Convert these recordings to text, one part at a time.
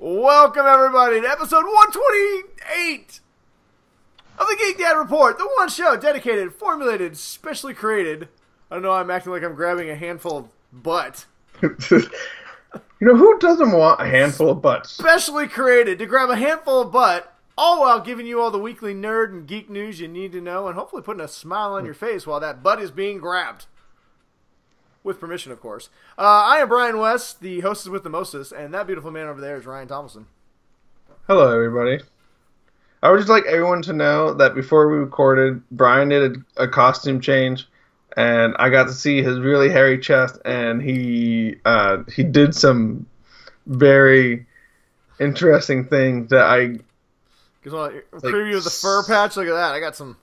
Welcome, everybody, to episode 128 of the Geek Dad Report, the one show dedicated, formulated, specially created. I don't know, I'm acting like I'm grabbing a handful of butt. You know, who doesn't want a handful of butts? Specially created to grab a handful of butt, all while giving you all the weekly nerd and geek news you need to know, and hopefully putting a smile on your face while that butt is being grabbed. With permission, of course. I am Brian West, the hostess with the mostest, and that beautiful man over there is Ryan Thomason. Hello, everybody. I would just like everyone to know that before we recorded, Brian did a costume change, and I got to see his really hairy chest, and he did some very interesting things that I... Preview of the fur patch? Look at that. I got some...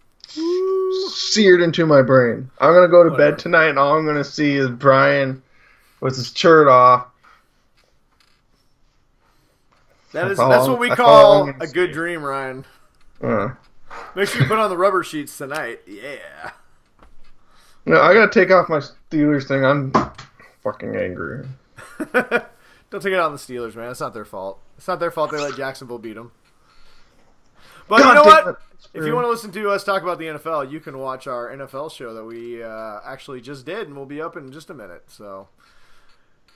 seared into my brain. I'm going to go to bed tonight, and all I'm going to see is Brian with his shirt off. That's what we call a good dream, Ryan. Make sure you put on the rubber sheets tonight. Yeah. No, I got to take off my Steelers thing. I'm fucking angry. Don't take it on the Steelers, man. It's not their fault. It's not their fault they let Jacksonville beat them. But you know what? If you want to listen to us talk about the NFL, you can watch our NFL show that we actually just did, and we'll be up in just a minute. So,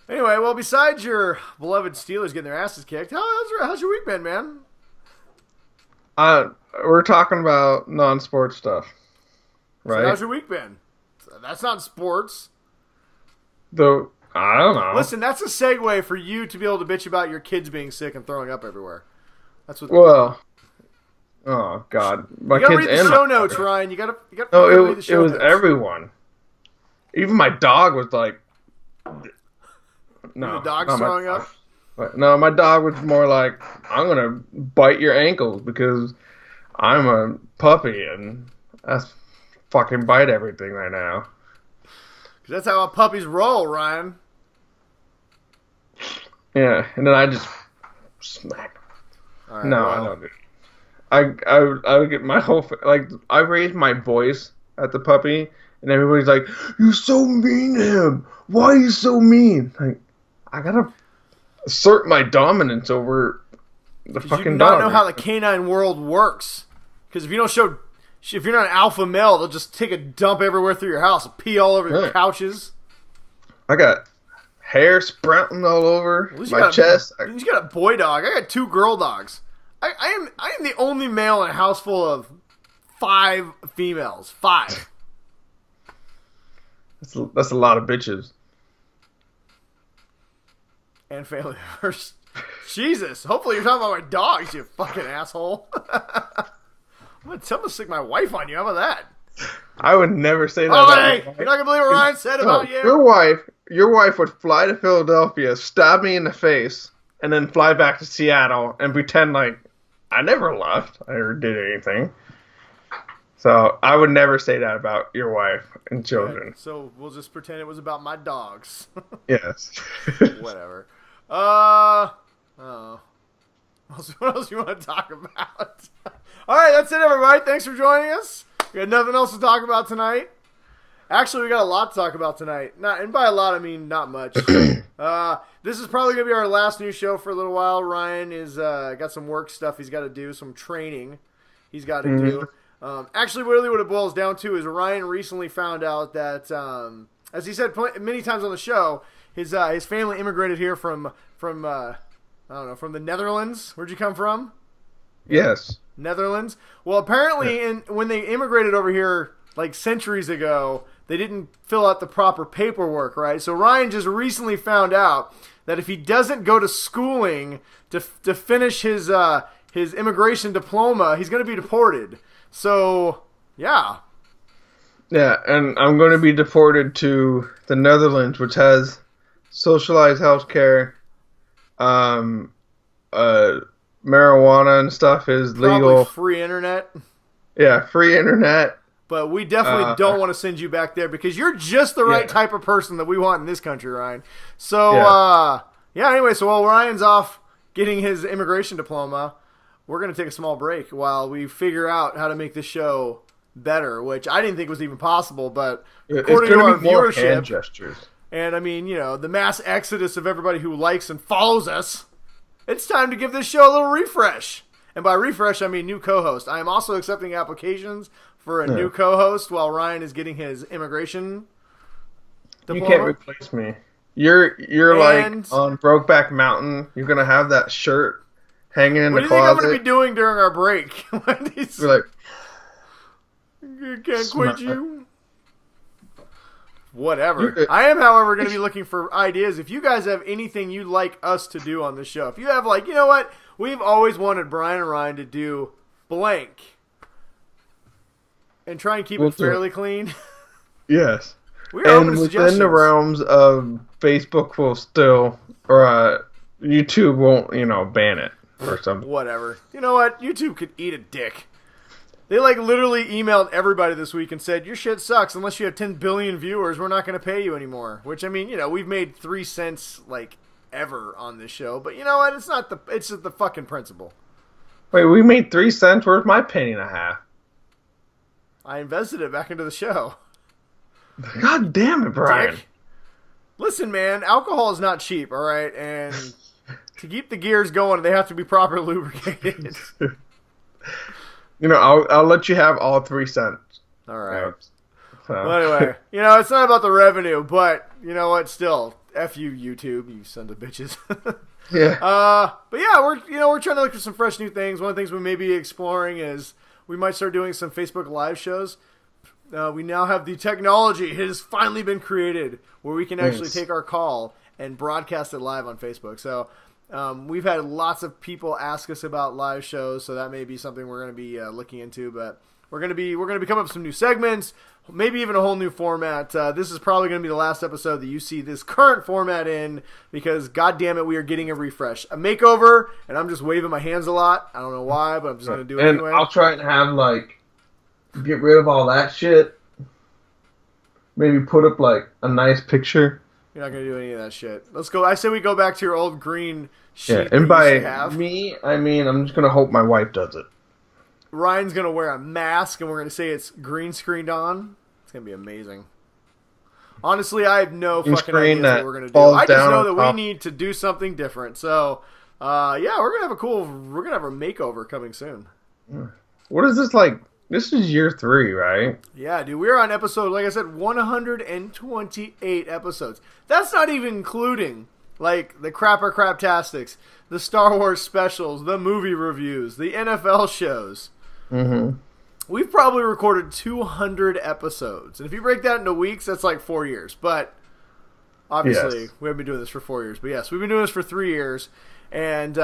anyway, well, besides your beloved Steelers getting their asses kicked, how's your week been, man? We're talking about non-sports stuff, right? So how's your week been? That's not sports. Though, I don't know. Listen, that's a segue for you to be able to bitch about your kids being sick and throwing up everywhere. That's what. Well. Oh God! You gotta read the show notes, Ryan. You gotta read the show notes. It was everyone. Even my dog was like, "No." The dog's throwing up. No, my dog was more like, "I'm gonna bite your ankles because I'm a puppy and that's fucking bite everything right now." Because that's how puppies roll, Ryan. Yeah, and then I just smack. Right, no, I don't do it. I would get my whole I raised my voice at the puppy, and everybody's like, "You're so mean to him. Why are you so mean?" Like, I gotta assert my dominance over the fucking dog. You don't know how the canine world works. Because if you're not an alpha male, they'll just take a dump everywhere through your house, pee all over your couches. I got hair sprouting all over my chest. You just got a boy dog. I got 2 girl dogs. I am the only male in a house full of 5 females. 5. That's a lot of bitches. And family members. Jesus. Hopefully you're talking about my dogs, you fucking asshole. I'm gonna stick my wife on you. How about that? I would never say that. Oh, hey! You're not gonna believe what Ryan said about you. Your wife would fly to Philadelphia, stab me in the face, and then fly back to Seattle and pretend like I never left. I never did anything. So I would never say that about your wife and children. Okay, so we'll just pretend it was about my dogs. Yes. Whatever. What else you want to talk about? All right, that's it, everybody. Thanks for joining us. We got nothing else to talk about tonight. Actually, we got a lot to talk about tonight. And by a lot, I mean not much. This is probably going to be our last new show for a little while. Ryan is got some work stuff he's got to do, some training he's got to do. Actually, really what it boils down to is Ryan recently found out that, as he said many times on the show, his family immigrated here from I don't know, from the Netherlands. Where'd you come from? Yes. Netherlands. Well, apparently, when they immigrated over here like centuries ago, they didn't fill out the proper paperwork, right? So Ryan just recently found out that if he doesn't go to schooling to finish his immigration diploma, he's going to be deported. So, yeah. Yeah, and I'm going to be deported to the Netherlands, which has socialized healthcare, marijuana and stuff is legal. Probably free internet. Yeah, free internet. But we definitely don't want to send you back there because you're just the right type of person that we want in this country, Ryan. So, anyway, so while Ryan's off getting his immigration diploma, we're going to take a small break while we figure out how to make this show better, which I didn't think was even possible, but according to our viewership, hand gestures. And I mean, you know, the mass exodus of everybody who likes and follows us, It's time to give this show a little refresh. And by refresh, I mean new co-host. I am also accepting applications for a new co-host while Ryan is getting his immigration diploma. You can't replace me. You're like on Brokeback Mountain. You're gonna have that shirt hanging in the closet. What do you think I'm gonna be doing during our break? You're like, you can't quit you. Whatever. I am, however, going to be looking for ideas. If you guys have anything you'd like us to do on the show, if you have like, you know what, we've always wanted Brian and Ryan to do blank, and try and keep it fairly clean. Yes. We're open to suggestions. Within the realms of Facebook will still, or YouTube won't, ban it or something. Whatever. You know what? YouTube could eat a dick. They literally emailed everybody this week and said, your shit sucks. Unless you have 10 billion viewers, we're not going to pay you anymore. Which, I mean, we've made 3 cents, ever on this show. But you know what? It's just the fucking principle. Wait, we made 3 cents? Where's my penny and a half? I invested it back into the show. God damn it, Brian. Dick. Listen, man, alcohol is not cheap, all right? And to keep the gears going, they have to be properly lubricated. I'll let you have all 3 cents. All right. Well, anyway, it's not about the revenue, but you know what? Still, F you, YouTube, you sons of bitches. Yeah. But yeah, we're trying to look for some fresh new things. One of the things we may be exploring is we might start doing some Facebook Live shows. We now have the technology. It has finally been created where we can actually take our call and broadcast it live on Facebook. So we've had lots of people ask us about live shows, so that may be something we're going to be looking into. But we're going to be coming up with some new segments, maybe even a whole new format. This is probably going to be the last episode that you see this current format in, because God damn it, we are getting a refresh, a makeover, and I'm just waving my hands a lot. I don't know why, but I'm just going to do it anyway. And I'll try and have get rid of all that shit. Maybe put up a nice picture. You're not going to do any of that shit. Let's go. I say we go back to your old green sheet. Yeah, and by me, I mean I'm just going to hope my wife does it. Ryan's going to wear a mask, and we're going to say it's green screened on. It's going to be amazing. Honestly, I have no fucking idea what we're going to do. I just know that we need to do something different. So, yeah, we're going to have a makeover coming soon. What is this This is year 3, right? Yeah, dude. We're on episode, like I said, 128 episodes. That's not even including, the Craptastics, the Star Wars specials, the movie reviews, the NFL shows. Mm-hmm. We've probably recorded 200 episodes. And if you break that into weeks, that's 4 years. But, obviously, we haven't been doing this for 4 years. But, yes, we've been doing this for 3 years. And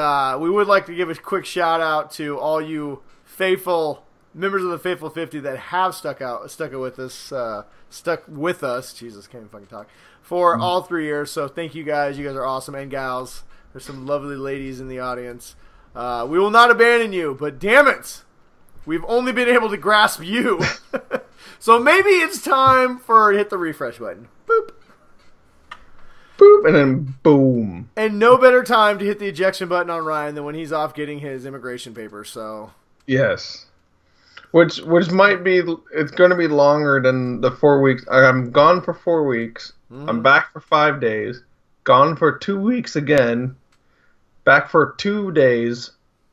we would like to give a quick shout-out to all you faithful members of the Faithful 50 that have stuck with us. Jesus, can't even fucking talk. For all 3 years. So thank you guys. You guys are awesome, and gals. There's some lovely ladies in the audience. We will not abandon you, but damn it, we've only been able to grasp you. So maybe it's time for hit the refresh button. Boop. Boop, and then boom. And no better time to hit the ejection button on Ryan than when he's off getting his immigration papers. So yes. Which might be, it's going to be longer than the 4 weeks. I'm gone for 4 weeks. Mm-hmm. I'm back for 5 days. Gone for 2 weeks again. Back for 2 days.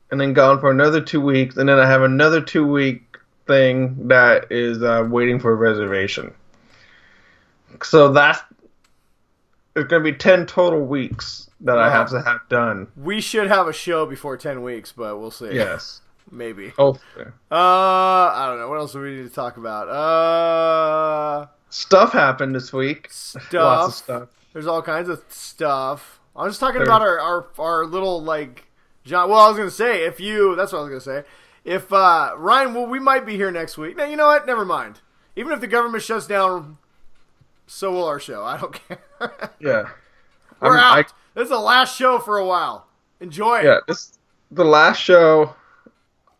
And then gone for another 2 weeks. And then I have another 2-week thing that is waiting for a reservation. So it's going to be 10 total weeks that I have to have done. We should have a show before 10 weeks, but we'll see. Yes. Maybe. Hopefully. I don't know. What else do we need to talk about? Stuff happened this week. Lots of stuff. There's all kinds of stuff. I was talking about our little, John. Well, I was going to say, that's what I was going to say. If, Ryan, we might be here next week. Now, you know what? Never mind. Even if the government shuts down, so will our show. I don't care. Yeah. We're out. This is the last show for a while. Enjoy it. Yeah, this is the last show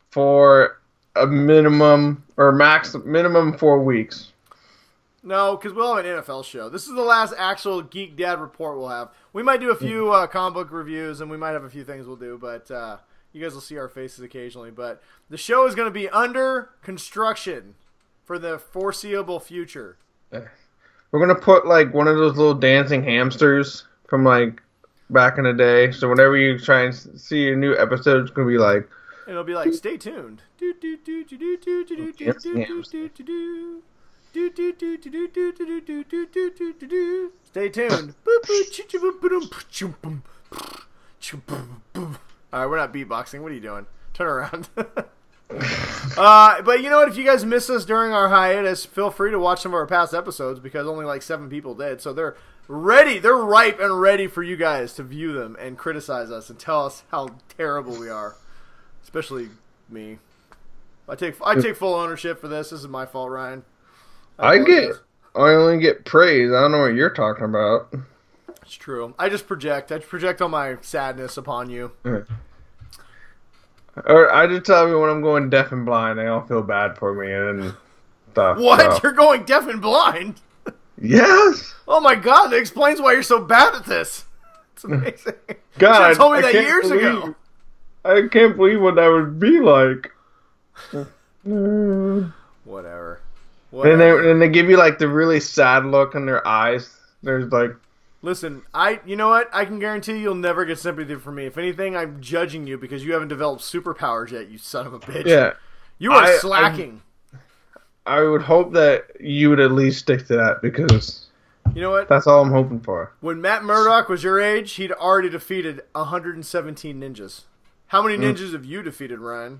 for a minimum 4 weeks. No, because we'll have an NFL show. This is the last actual Geek Dad Report we'll have. We might do a few comic book reviews, and we might have a few things we'll do, but you guys will see our faces occasionally. But the show is going to be under construction for the foreseeable future. We're going to put, one of those little dancing hamsters from, back in the day. So whenever you try and see a new episode, it's going to be like... It'll be like, stay tuned. Stay tuned. Alright, we're not beatboxing. What are you doing? Turn around. But you know what? If you guys miss us during our hiatus, feel free to watch some of our past episodes because only like 7 people did. So they're ready. They're ripe and ready for you guys to view them and criticize us and tell us how terrible we are. Especially me. I take full ownership for this. This is my fault, Ryan. I only get praise. I don't know what you're talking about. It's true. I just project. I project all my sadness upon you. Or I just tell you when I'm going deaf and blind, they all feel bad for me and stuff. What? So. You're going deaf and blind? Yes. Oh my God! That explains why you're so bad at this. It's amazing. God, you told me that years ago. I can't believe what that would be like. Whatever. And they give you like the really sad look in their eyes. There's like, listen, you know what? I can guarantee you'll never get sympathy from me. If anything, I'm judging you because you haven't developed superpowers yet. You son of a bitch. Yeah, you are slacking. I would hope that you would at least stick to that because you know what? That's all I'm hoping for. When Matt Murdock was your age, he'd already defeated 117 ninjas. How many ninjas have you defeated, Ryan?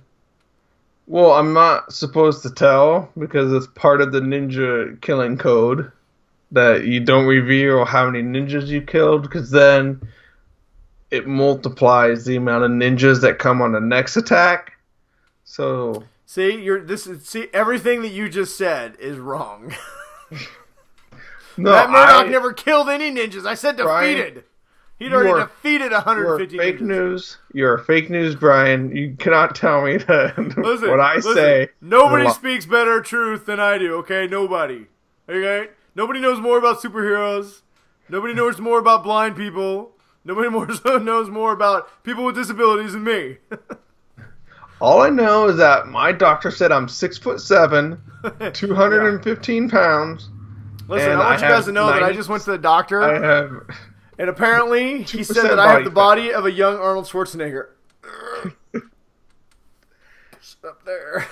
Well, I'm not supposed to tell because it's part of the ninja killing code that you don't reveal how many ninjas you killed because then it multiplies the amount of ninjas that come on the next attack. So see, everything that you just said is wrong. No, Matt Murdock never killed any ninjas. I said defeated. Brian, he'd already defeated 150 ninjas. Fake ninjas. news. You're fake news, Brian. You cannot tell me that what I say. Nobody speaks better truth than I do, okay? Nobody. Okay? Nobody knows more about superheroes. Nobody knows more about blind people. Nobody knows more about people with disabilities than me. All I know is that my doctor said I'm 6'7", 215 pounds. Listen, I want you guys to know that I just went to the doctor. And apparently, he said that I have the body of a young Arnold Schwarzenegger. Up there.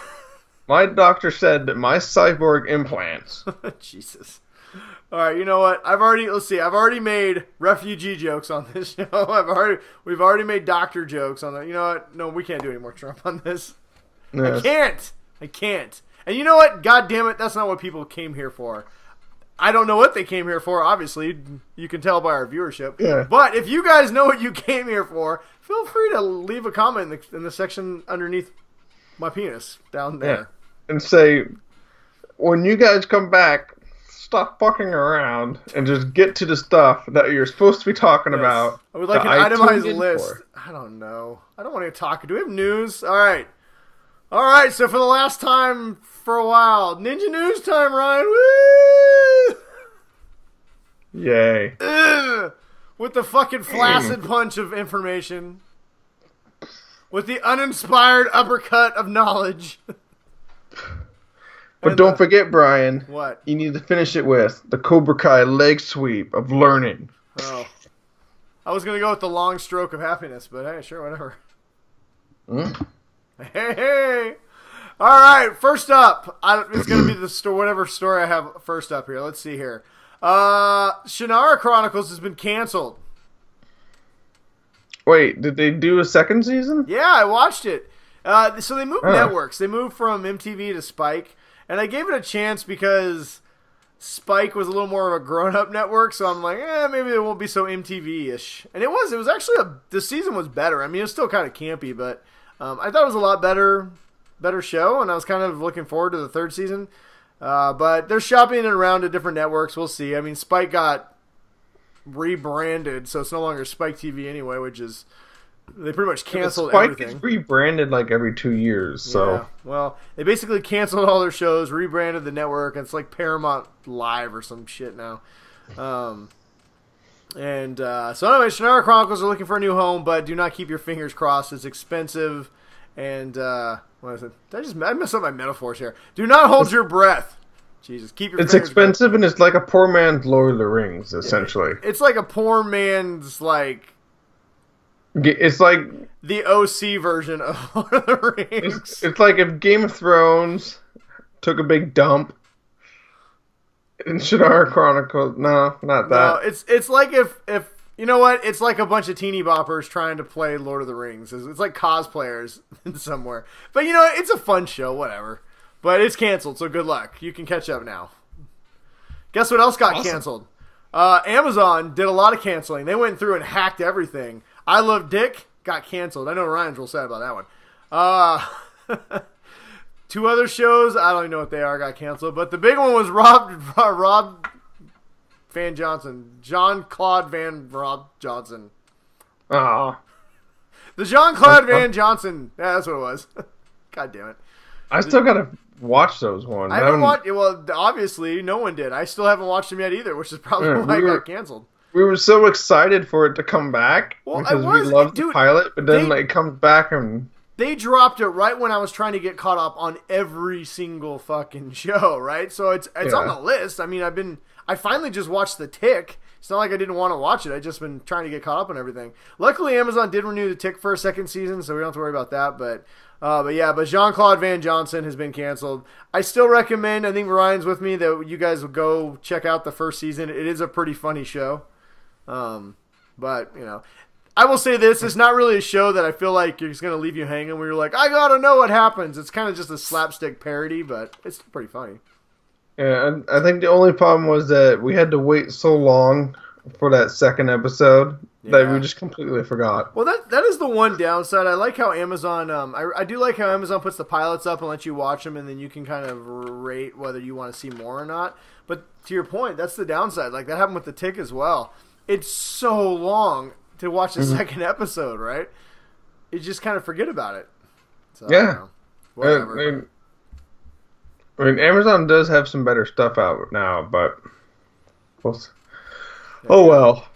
My doctor said that my cyborg implants. Jesus. All right, you know what? I've already made refugee jokes on this show. We've already made doctor jokes on that. You know what? No, we can't do any more Trump on this. Yes. I can't. And you know what? God damn it, that's not what people came here for. I don't know what they came here for, obviously. You can tell by our viewership. Yeah. But if you guys know what you came here for, feel free to leave a comment in the section underneath my penis down there. Yeah. And say, when you guys come back, stop fucking around and just get to the stuff that you're supposed to be talking about. I would like an itemized list. I don't know. I don't want to talk. Do we have news? All right, so for the last time for a while, Ninja News time, Ryan. Woo! Yay. Ugh. With the fucking flaccid punch of information. With the uninspired uppercut of knowledge. But don't forget, Brian. What? You need to finish it with the Cobra Kai leg sweep of learning. Oh. I was going to go with the long stroke of happiness, but hey, sure, whatever. Hey. All right, first up. It's going to be whatever story I have first up here. Let's see here. Shannara Chronicles has been canceled. Wait, did they do a second season? Yeah, I watched it. So they moved networks. They moved from MTV to Spike. And I gave it a chance because Spike was a little more of a grown-up network, so I'm like, maybe it won't be so MTV-ish. And it was actually the season was better. I mean, it was still kind of campy, but I thought it was a lot better show, and I was kind of looking forward to the third season. But they're shopping it around to different networks. We'll see. I mean, Spike got rebranded, so it's no longer Spike TV anyway, which is... They pretty much canceled everything. Spike is rebranded like every 2 years, so... Yeah, well, they basically canceled all their shows, rebranded the network, and it's like Paramount Live or some shit now. So anyway, Shannara Chronicles are looking for a new home, but do not keep your fingers crossed. It's expensive, and... what is it? I messed up my metaphors here. Do not hold your breath. Jesus, keep your fingers crossed. It's expensive, and it's like a poor man's Lord of the Rings, essentially. It's like a poor man's, like... It's like the OC version of Lord of the Rings. It's like if Game of Thrones took a big dump in Shannara Chronicles. No, not that. No, it's like if you know what? It's like a bunch of teeny boppers trying to play Lord of the Rings. It's like cosplayers somewhere. But you know, it's a fun show, whatever. But it's canceled, so good luck. You can catch up now. Guess what else got canceled? Amazon did a lot of canceling. They went through and hacked everything. I Love Dick got canceled. I know Ryan's real sad about that one. 2 other shows, I don't even know what they are, got canceled. But the big one was Rob Van Johnson. Jean-Claude Van Rob Johnson. Oh. The Jean-Claude Van Johnson. Yeah, that's what it was. God damn it. I still gotta watch those ones. I haven't watched. Well, obviously, no one did. I still haven't watched them yet either, which is probably why it got canceled. We were so excited for it to come back because we loved the pilot, but then it comes back and they dropped it right when I was trying to get caught up on every single fucking show, right? So it's on the list. I mean, I finally just watched The Tick. It's not like I didn't want to watch it. I just been trying to get caught up on everything. Luckily, Amazon did renew The Tick for a second season, so we don't have to worry about that. But Jean-Claude Van Johnson has been canceled. I still recommend, I think Ryan's with me, that you guys will go check out the first season. It is a pretty funny show. But, you know, I will say this, it's not really a show that I feel like it's going to leave you hanging where you're like, I gotta know what happens. It's kind of just a slapstick parody, but it's pretty funny. Yeah, and I think the only problem was that we had to wait so long for that second episode that we just completely forgot. Well, that is the one downside. I like how Amazon, I do like how Amazon puts the pilots up and lets you watch them, and then you can kind of rate whether you want to see more or not. But to your point, that's the downside. Like, that happened with The Tick as well. It's so long to watch the second episode, right? You just kind of forget about it. So, yeah. Whatever. I mean, Amazon does have some better stuff out now, but oh well.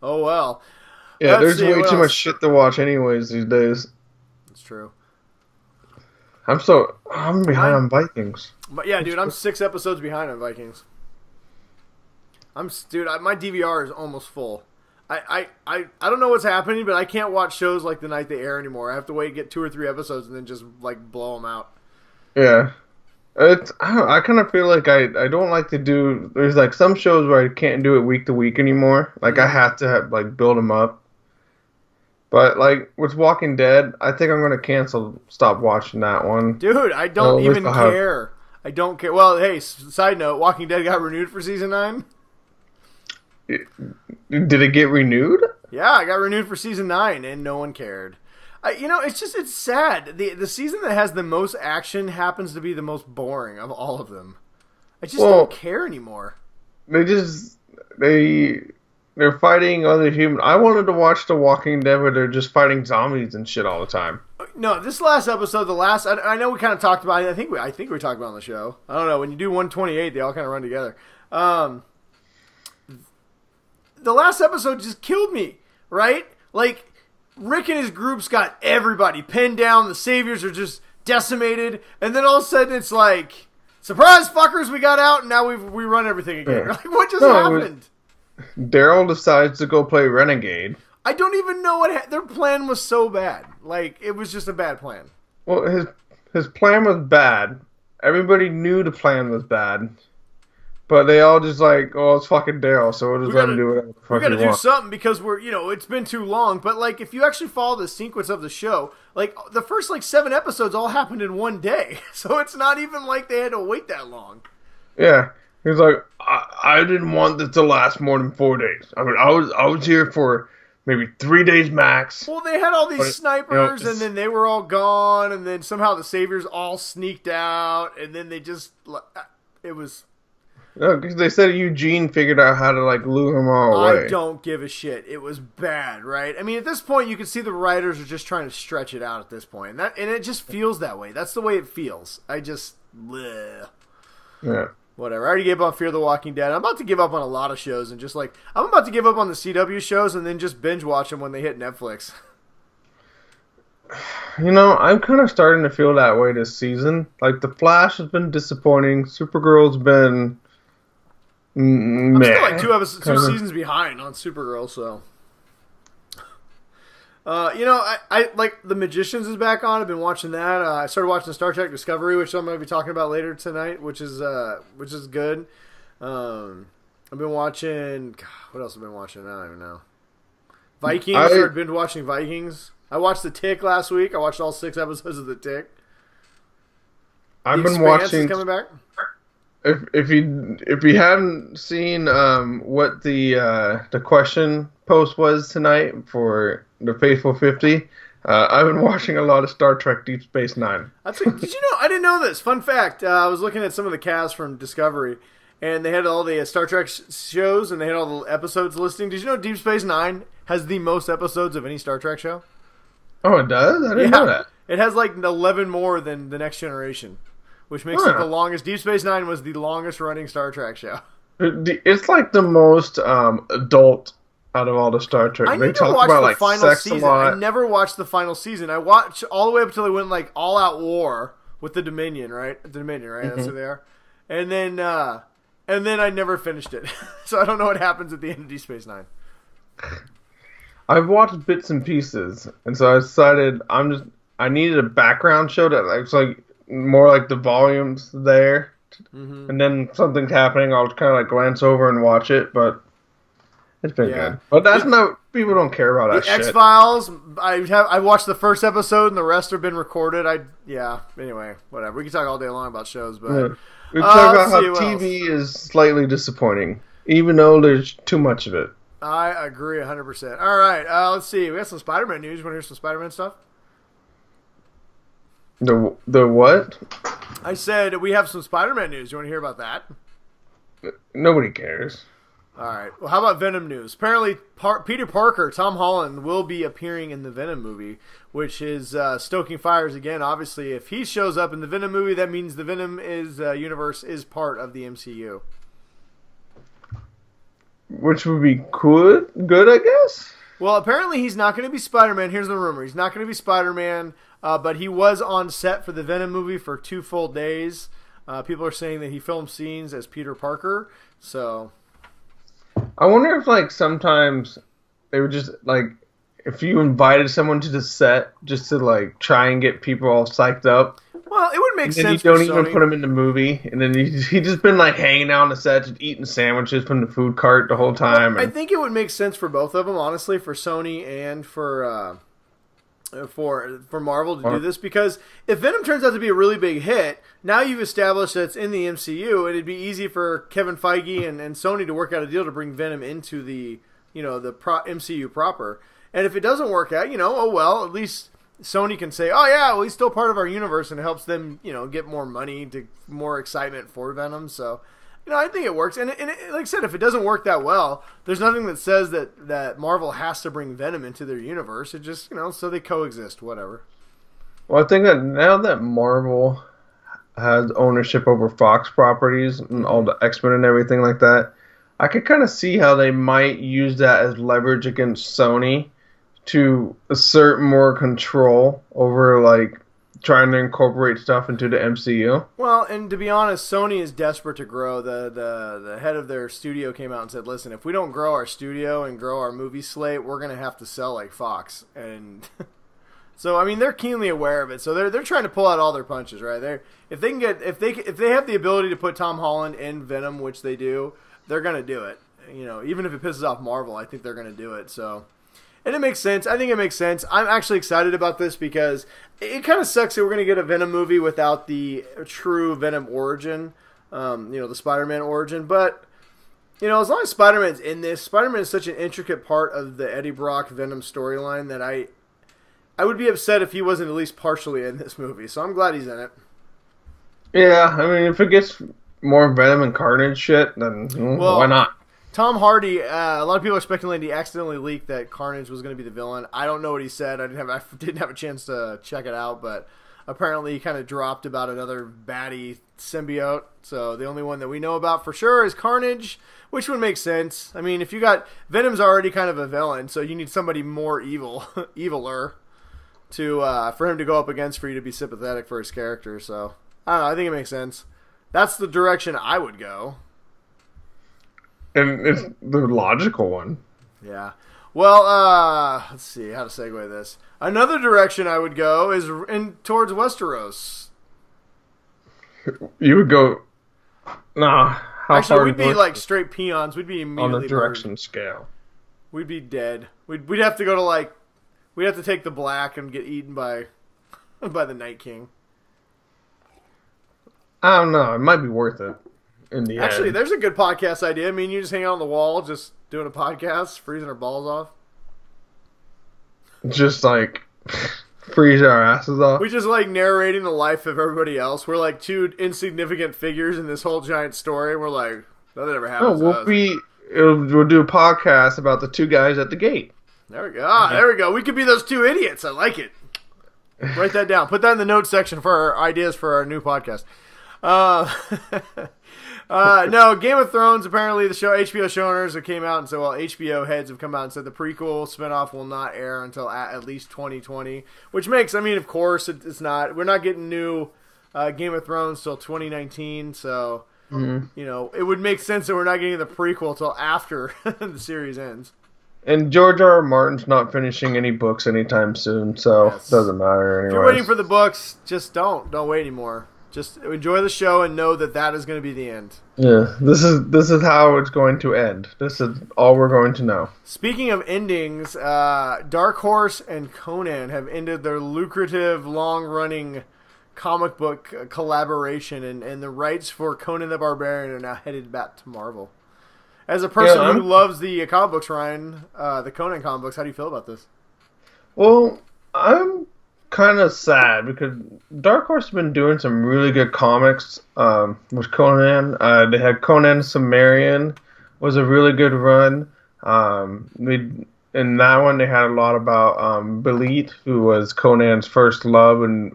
Oh well. Yeah, there's way too much shit to watch anyways these days. It's true. I'm behind on Vikings. But yeah, dude, I'm 6 episodes behind on Vikings. My DVR is almost full. I don't know what's happening, but I can't watch shows like the night they air anymore. I have to wait and get 2 or 3 episodes and then just like blow them out. Yeah. I kind of feel like I don't like to do. There's like some shows where I can't do it week to week anymore. Like I have to build them up. But like with Walking Dead, I think I'm gonna stop watching that one. Dude, I don't even care. I don't care. Well, hey, side note: Walking Dead got renewed for season 9. Did it get renewed? Yeah, I got renewed for season 9, and no one cared. It's sad. The season that has the most action happens to be the most boring of all of them. I just don't care anymore. They're fighting other humans. I wanted to watch The Walking Dead where they're just fighting zombies and shit all the time. No, this last episode, I know we kind of talked about it. I think we talked about it on the show. I don't know. When you do 128, they all kind of run together. The last episode just killed me, right? Like, Rick and his groups got everybody pinned down. The saviors are just decimated. And then all of a sudden it's like, surprise, fuckers, we got out, and now we run everything again. Yeah. Like, what just happened? Daryl decides to go play Renegade. I don't even know what their plan was so bad. Like, it was just a bad plan. Well, his plan was bad. Everybody knew the plan was bad. But they all just like, oh, it's fucking Daryl, so we'll just let him do whatever the fuck we gotta do something because it's been too long. But like, if you actually follow the sequence of the show, like the first 7 episodes all happened in one day, so it's not even like they had to wait that long. Yeah, he's like, I didn't want this to last more than 4 days. I mean, I was here for maybe 3 days max. Well, they had all these snipers, and then they were all gone, and then somehow the saviors all sneaked out, and then it was. No, because they said Eugene figured out how to lure them all away. I don't give a shit. It was bad, right? I mean, at this point, you can see the writers are just trying to stretch it out at this point, and it just feels that way. That's the way it feels. Yeah. Whatever. I already gave up on Fear the Walking Dead. I'm about to give up on a lot of shows, and I'm about to give up on the CW shows, and then just binge watch them when they hit Netflix. I'm kind of starting to feel that way this season. Like, The Flash has been disappointing. Supergirl's been. I'm still 2 seasons behind on Supergirl, so I like The Magicians is back on. I've been watching that. I started watching Star Trek Discovery, which I'm going to be talking about later tonight, which is good. I've been watching. God, what else have I been watching? I don't even know. Vikings. I've been watching Vikings. I watched The Tick last week. I watched all 6 episodes of The Tick. I've been watching. Is coming back. If you haven't seen what the question post was tonight for the Faithful 50, I've been watching a lot of Star Trek Deep Space Nine. Did you know? I didn't know this. Fun fact: I was looking at some of the cast from Discovery, and they had all the Star Trek shows, and they had all the episodes listing. Did you know Deep Space Nine has the most episodes of any Star Trek show? Oh, it does? I didn't know that. It has like 11 more than The Next Generation, which makes it the longest. Deep Space Nine was the longest running Star Trek show. It's like the most adult out of all the Star Trek. I need to watch the final season. I never watched the final season. I watched all the way up until they went like all out war with the Dominion, right? The Dominion, right? Mm-hmm. That's who they are. And then I never finished it. So I don't know what happens at the end of Deep Space Nine. I've watched bits and pieces, and so I decided I needed a background show that looks like more like the volumes there, and then something's happening. I'll kind of like glance over and watch it, but it's been good. But that's people don't care about that shit. X-Files. I watched the first episode, and the rest have been recorded. Anyway, whatever. We can talk all day long about shows, but we talk about how TV is slightly disappointing, even though there's too much of it. I agree 100%. All right, let's see. We got some Spider-Man news. You want to hear some Spider-Man stuff? The what? I said we have some Spider-Man news. You want to hear about that? Nobody cares. All right. Well, how about Venom news? Apparently, Peter Parker, Tom Holland, will be appearing in the Venom movie, which is stoking fires again. Obviously, if he shows up in the Venom movie, that means the Venom universe is part of the MCU. Which would be good, I guess? Well, apparently he's not going to be Spider-Man. Here's the rumor. He's not going to be Spider-Man, but he was on set for the Venom movie for 2 full days. People are saying that he filmed scenes as Peter Parker, so... I wonder if, like, sometimes they would just, like, if you invited someone to the set just to, like, try and get people all psyched up. Well, it would make sense. And you don't even put him in the movie, and then he just been like hanging out on the set, just eating sandwiches from the food cart the whole time. Well, I think it would make sense for both of them, honestly, for Sony and for Marvel to do this, because if Venom turns out to be a really big hit, now you've established that it's in the MCU, and it'd be easy for Kevin Feige and Sony to work out a deal to bring Venom into the MCU proper. And if it doesn't work out, oh well, at least Sony can say, oh yeah, well, he's still part of our universe, and it helps them, get more money, to more excitement for Venom. So, I think it works. And like I said, if it doesn't work that well, there's nothing that says that Marvel has to bring Venom into their universe. It just, so they coexist, whatever. Well, I think that now that Marvel has ownership over Fox properties and all the X-Men and everything like that, I could kind of see how they might use that as leverage against Sony to assert more control over, like, trying to incorporate stuff into the MCU. Well, and to be honest, Sony is desperate to grow. The head of their studio came out and said, listen, if we don't grow our studio and grow our movie slate, we're going to have to sell like Fox. And so, I mean, they're keenly aware of it. So they're trying to pull out all their punches, right? If they have the ability to put Tom Holland in Venom, which they do, they're going to do it. Even if it pisses off Marvel, I think they're going to do it. So... And it makes sense. I think it makes sense. I'm actually excited about this because it kind of sucks that we're going to get a Venom movie without the true Venom origin, the Spider-Man origin. But, as long as Spider-Man's in this, Spider-Man is such an intricate part of the Eddie Brock Venom storyline that I would be upset if he wasn't at least partially in this movie. So I'm glad he's in it. Yeah, I mean, if it gets more Venom and Carnage shit, then why not? Tom Hardy, a lot of people are speculating he accidentally leaked that Carnage was going to be the villain. I don't know what he said. I didn't have a chance to check it out, but apparently he kind of dropped about another baddie symbiote. So the only one that we know about for sure is Carnage, which would make sense. I mean, if you got Venom's already kind of a villain, so you need somebody more eviler for him to go up against for you to be sympathetic for his character. So I don't know. I think it makes sense. That's the direction I would go. And it's the logical one. Yeah. Well, let's see how to segue this. Another direction I would go is towards Westeros. You would go. Nah. How Actually, far we'd be north like straight peons. We'd be on immediately the direction murdered. scale? We'd be dead. We'd have to go to like. We'd have to take the black and get eaten by the Night King. I don't know. It might be worth it in the Actually, end. there's a good podcast idea. I mean, you just hang out on the wall, just doing a podcast, freezing our balls off. Just like freeze our asses off. We just like narrating the life of everybody else. We're like two insignificant figures in this whole giant story. We're like, nothing ever happens to us. We'll do a podcast about the two guys at the gate. There we go. There we go. We could be those two idiots. I like it. Write that down. Put that in the notes section for our ideas for our new podcast. No, Game of Thrones, apparently the HBO showrunners have came out and said, well, HBO heads have come out and said the prequel spinoff will not air until at least 2020, which makes, I mean, of course, it's not. We're not getting new Game of Thrones till 2019, so, you know, it would make sense that we're not getting the prequel till after the series ends. And George R. R. Martin's not finishing any books anytime soon, so it doesn't matter anyway. If you're waiting for the books, just don't wait anymore. Just enjoy the show and know that is going to be the end. Yeah, this is how it's going to end. This is all we're going to know. Speaking of endings, Dark Horse and Conan have ended their lucrative, long-running comic book collaboration, and the rights for Conan the Barbarian are now headed back to Marvel. As a person who loves the comic books, Ryan, the Conan comic books, how do you feel about this? Well, I'm kind of sad because Dark Horse has been doing some really good comics with Conan. They had Conan Cimmerian was a really good run. In that one they had a lot about Belit, who was Conan's first love, and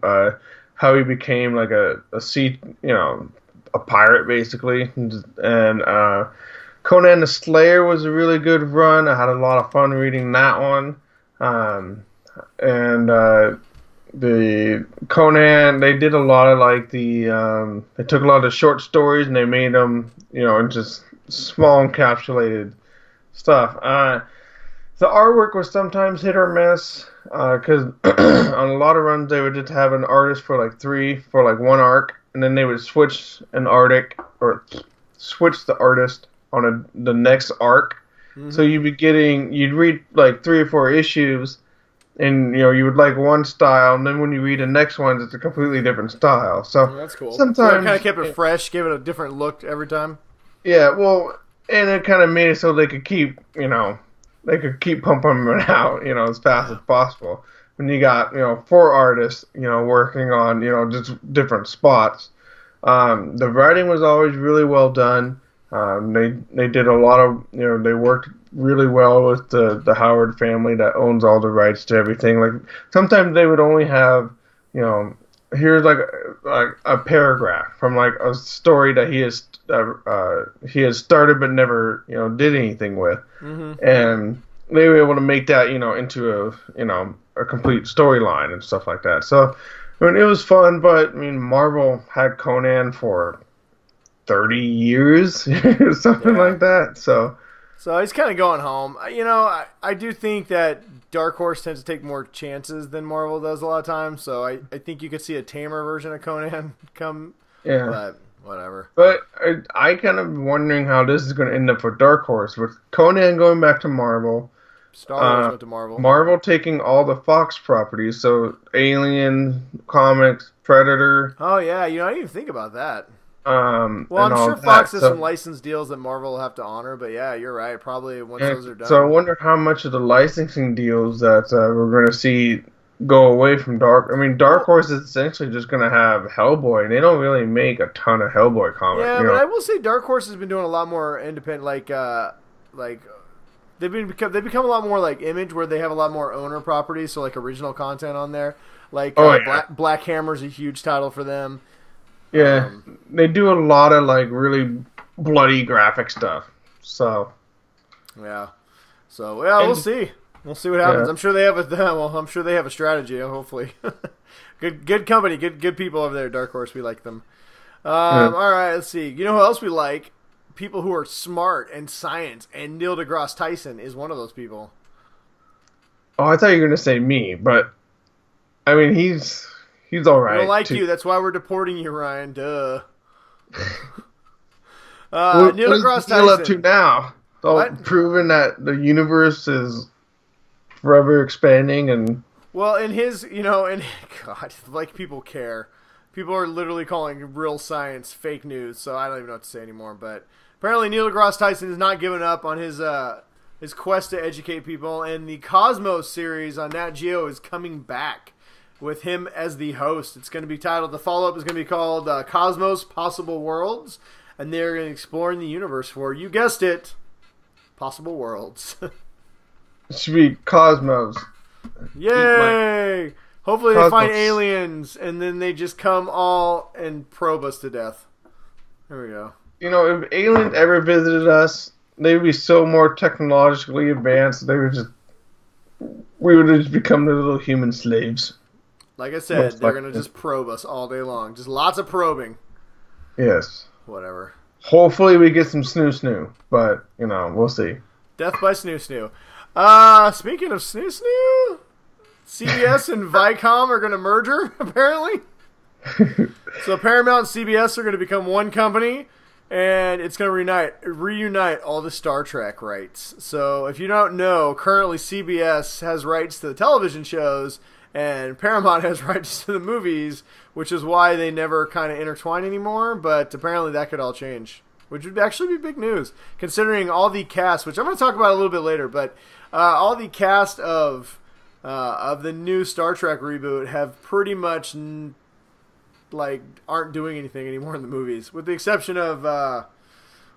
how he became like a sea, a pirate basically. And Conan the Slayer was a really good run. I had a lot of fun reading that one. The Conan, they did a lot of like they took a lot of the short stories and they made them, into small encapsulated stuff. The artwork was sometimes hit or miss, because on a lot of runs they would just have an artist for one arc, and then they would switch switch the artist on the next arc. Mm-hmm. So you'd read like 3 or 4 issues, and you would like one style, and then when you read the next one, it's a completely different style. So that's cool. Sometimes so it kind of kept it fresh, gave it a different look every time. Yeah, well, and it kind of made it so they could keep pumping them out, as fast as possible. When you got 4 artists, working on just different spots. The writing was always really well done. They did a lot of they worked really well with the Howard family that owns all the rights to everything. Like sometimes they would only have here's like a paragraph from like a story that he has started but never did anything with, and they were able to make that into a complete storyline and stuff like that. So I mean, it was fun, but I mean, Marvel had Conan for 30 years, something like that. So he's kind of going home. I do think that Dark Horse tends to take more chances than Marvel does a lot of times. So I think you could see a tamer version of Conan come. Yeah. But whatever. But I kind of wondering how this is going to end up for Dark Horse with Conan going back to Marvel. Star Wars went to Marvel. Marvel taking all the Fox properties, so Alien, Comics, Predator. Oh yeah, I didn't even think about that. Well, I'm sure Fox has some license deals that Marvel will have to honor, but yeah, you're right. Probably once those are done. So I wonder how much of the licensing deals that we're going to see go away from Dark. I mean, Dark Horse is essentially just going to have Hellboy, and they don't really make a ton of Hellboy comics. Yeah, but I will say Dark Horse has been doing a lot more independent, like they've become a lot more like Image, where they have a lot more owner properties, so like original content on there. Like Black Hammer's a huge title for them. Yeah, they do a lot of like really bloody graphic stuff. So yeah, we'll see. We'll see what happens. Yeah. I'm sure they have a strategy. Hopefully, good company, good people over there. Dark Horse, we like them. All right, let's see. You know who else we like? People who are smart and science, and Neil deGrasse Tyson is one of those people. Oh, I thought you were gonna say me, but I mean he's all right. We don't like too. you. That's why we're deporting you, Ryan. Duh. What Neil is deGrasse Neil up to Tyson. now? So What? proving that the universe is forever expanding and. Well, in his, and God, like people care. People are literally calling real science fake news, so I don't even know what to say anymore. But apparently, Neil deGrasse Tyson has not given up on his quest to educate people, and the Cosmos series on Nat Geo is coming back with him as the host. It's going to be titled. The follow-up is going to be called Cosmos: Possible Worlds, and they're going to explore in the universe for, you guessed it, possible worlds. It should be Cosmos. Yay! Hopefully they Cosmos. find aliens and then they just come all and probe us to death. There we go. If aliens ever visited us, they would be so more technologically advanced. We would just become the little human slaves. Like I said, they're going to just probe us all day long. Just lots of probing. Yes. Whatever. Hopefully we get some snoo, but, we'll see. Death by snoo. Speaking of snoo, CBS and Viacom are going to merger, apparently. So Paramount and CBS are going to become one company, and it's going to reunite all the Star Trek rights. So if you don't know, currently CBS has rights to the television shows, and Paramount has rights to the movies, which is why they never kind of intertwine anymore, but apparently that could all change, which would actually be big news, considering all the cast, which I'm going to talk about a little bit later, but all the cast of the new Star Trek reboot have pretty much aren't doing anything anymore in the movies, with the exception of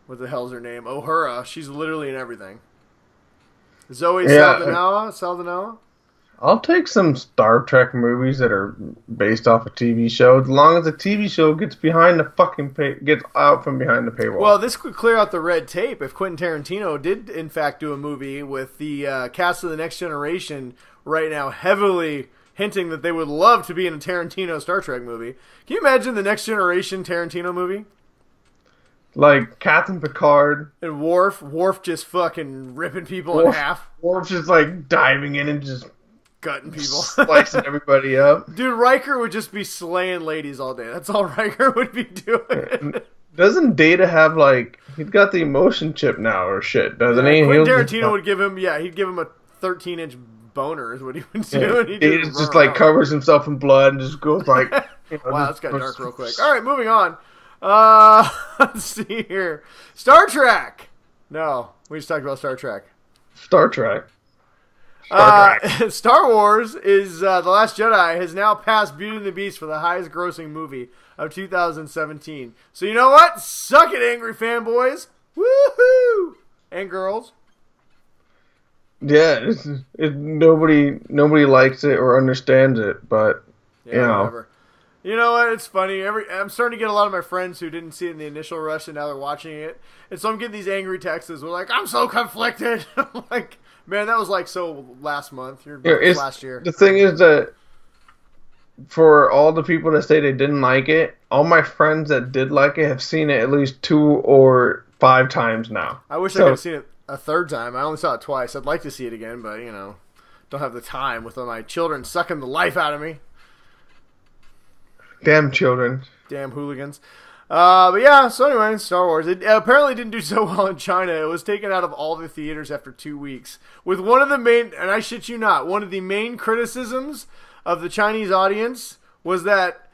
what the hell's her name? Uhura. She's literally in everything. Zoe Saldana. I'll take some Star Trek movies that are based off a TV show, as long as the TV show gets gets out from behind the paywall. Well, this could clear out the red tape if Quentin Tarantino did, in fact, do a movie with the cast of The Next Generation right now heavily hinting that they would love to be in a Tarantino Star Trek movie. Can you imagine the Next Generation Tarantino movie? Like Captain Picard. And Worf just fucking ripping people in half. Worf just diving in and just gutting people. Slicing everybody up. Dude, Riker would just be slaying ladies all day. That's all Riker would be doing. Doesn't Data have he's got the emotion chip now or shit, doesn't he? Quentin Tarantino would give him, he'd give him a 13-inch boner is what he would do. Yeah. And Data just covers himself in blood and just goes wow, that's got dark real quick. All right, moving on. Let's see here. Star Trek. No, we just talked about Star Trek. Star Trek. Star Wars is The Last Jedi has now passed Beauty and the Beast for the highest grossing movie of 2017. So you know what? Suck it, angry fanboys. Woohoo! And girls. Yeah, nobody likes it or understands it, but whatever. You know what? It's funny. I'm starting to get a lot of my friends who didn't see it in the initial rush and now they're watching it, and so I'm getting these angry texts. They're like, "I'm so conflicted." I'm like, man, that was so last month. Last year. The thing is that for all the people that say they didn't like it, all my friends that did like it have seen it at least 2 or 5 times now. I wish I could have seen it a third time. I only saw it twice. I'd like to see it again, but don't have the time with my children sucking the life out of me. Damn children. Damn hooligans. But yeah, so anyway, Star Wars. It apparently didn't do so well in China. It was taken out of all the theaters after 2 weeks. With one of the main, and I shit you not, one of the main criticisms of the Chinese audience was that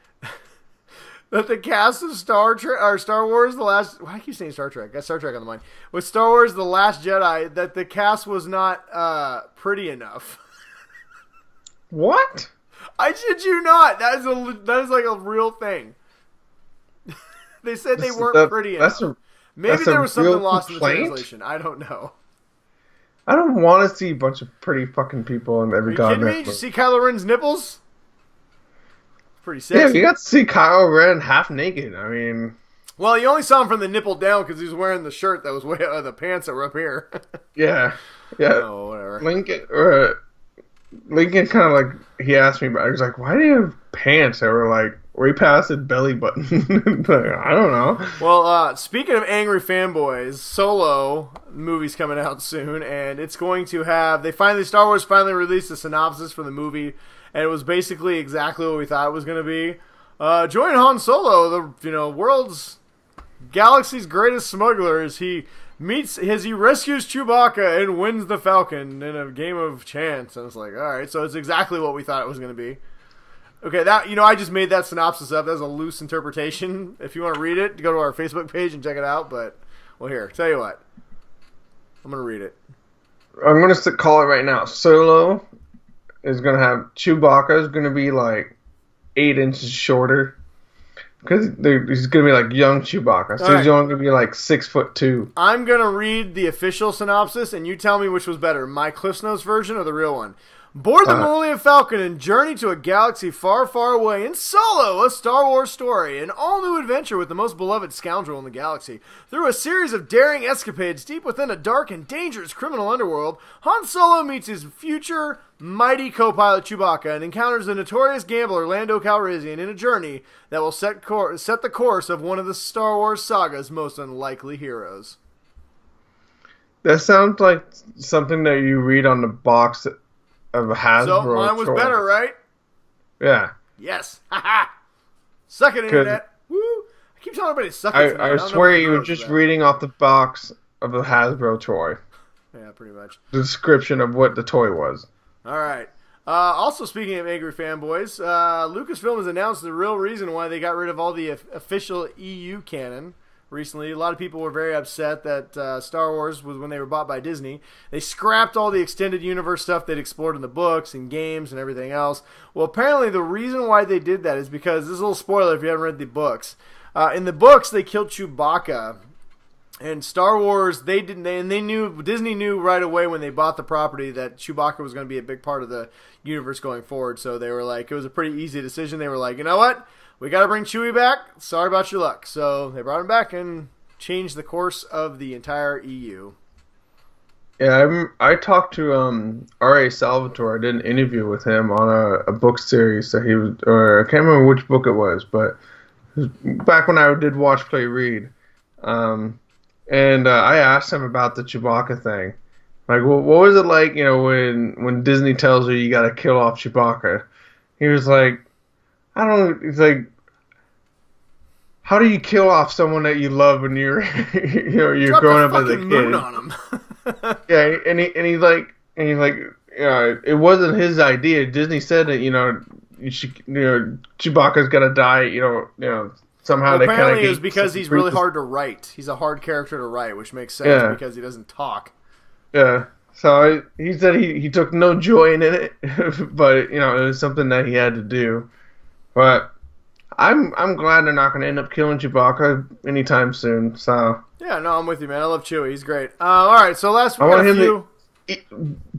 the cast of Star Wars, the last, why do I keep saying Star Trek? I got Star Trek on the mind. With Star Wars, The Last Jedi, that the cast was not pretty enough. What? I shit you not. That is a real thing. They said they weren't pretty enough. Maybe there was something lost in the translation. I don't know. I don't want to see a bunch of pretty fucking people in every goddamn. Are you kidding me? Did you see Kylo Ren's nipples? Pretty sexy. Yeah, you got to see Kylo Ren half naked. I mean, well, you only saw him from the nipple down because he was wearing the shirt that was way the pants that were up here. yeah. Oh, whatever. Lincoln kind of he asked me about it. He was like, why do you have pants that were Way past his belly button. I don't know. Well, speaking of angry fanboys, Solo movie's coming out soon, and it's going to have. Star Wars finally released a synopsis for the movie, and it was basically exactly what we thought it was going to be. Join Han Solo, the galaxy's greatest smuggler, as he rescues Chewbacca and wins the Falcon in a game of chance. And it's like, all right, so it's exactly what we thought it was going to be. Okay, I just made that synopsis up. That's a loose interpretation. If you want to read it, go to our Facebook page and check it out. But, well, here, tell you what. I'm going to read it. I'm going to call it right now. Solo is going to have Chewbacca is going to be like 8 inches shorter. Because he's going to be like young Chewbacca. So he's only going to be like 6'2". I'm going to read the official synopsis, and you tell me which was better, my CliffsNotes version or the real one. Board the Millennium Falcon and journey to a galaxy far, far away in Solo, a Star Wars story. An all-new adventure with the most beloved scoundrel in the galaxy. Through a series of daring escapades deep within a dark and dangerous criminal underworld, Han Solo meets his future mighty co-pilot Chewbacca and encounters the notorious gambler Lando Calrissian in a journey that will set the course of one of the Star Wars saga's most unlikely heroes. That sounds like something that you read on the box of a Hasbro. So mine was better, right? Yeah. Yes. Haha. Suck it, internet. Woo. I keep telling everybody to suck it. I swear you were just reading off the box of a Hasbro toy. Yeah, pretty much. The description of what the toy was. All right. Also, speaking of angry fanboys, Lucasfilm has announced the real reason why they got rid of all the official EU canon recently. A lot of people were very upset that Star Wars was when they were bought by Disney. They scrapped all the extended universe stuff they'd explored in the books and games and everything else. Well, apparently the reason why they did that is because, this is a little spoiler if you haven't read the books. In the books, they killed Chewbacca. And Star Wars, Disney knew right away when they bought the property that Chewbacca was going to be a big part of the universe going forward. So they were like, it was a pretty easy decision. They were like, you know what? We got to bring Chewie back. Sorry about your luck. So they brought him back and changed the course of the entire EU. Yeah, I talked to R.A. Salvatore. I did an interview with him on a book series that he was, or I can't remember which book it was, but it was back when I did Watch, Play, Read. And I asked him about the Chewbacca thing. Like, what was it like, when Disney tells you got to kill off Chewbacca? He was like, I don't. It's like, how do you kill off someone that you love when you're, you're growing up as a kid? Moon on him. Yeah, and he's like, it wasn't his idea. Disney said that, Chewbacca's got to die. Somehow well, they apparently it was because he's really hard to write. He's a hard character to write, which makes sense because he doesn't talk. Yeah. So he said he took no joy in it, but it was something that he had to do. But I'm glad they're not going to end up killing Chewbacca anytime soon. So yeah, no, I'm with you, man. I love Chewie. He's great. All right, so last week I want him to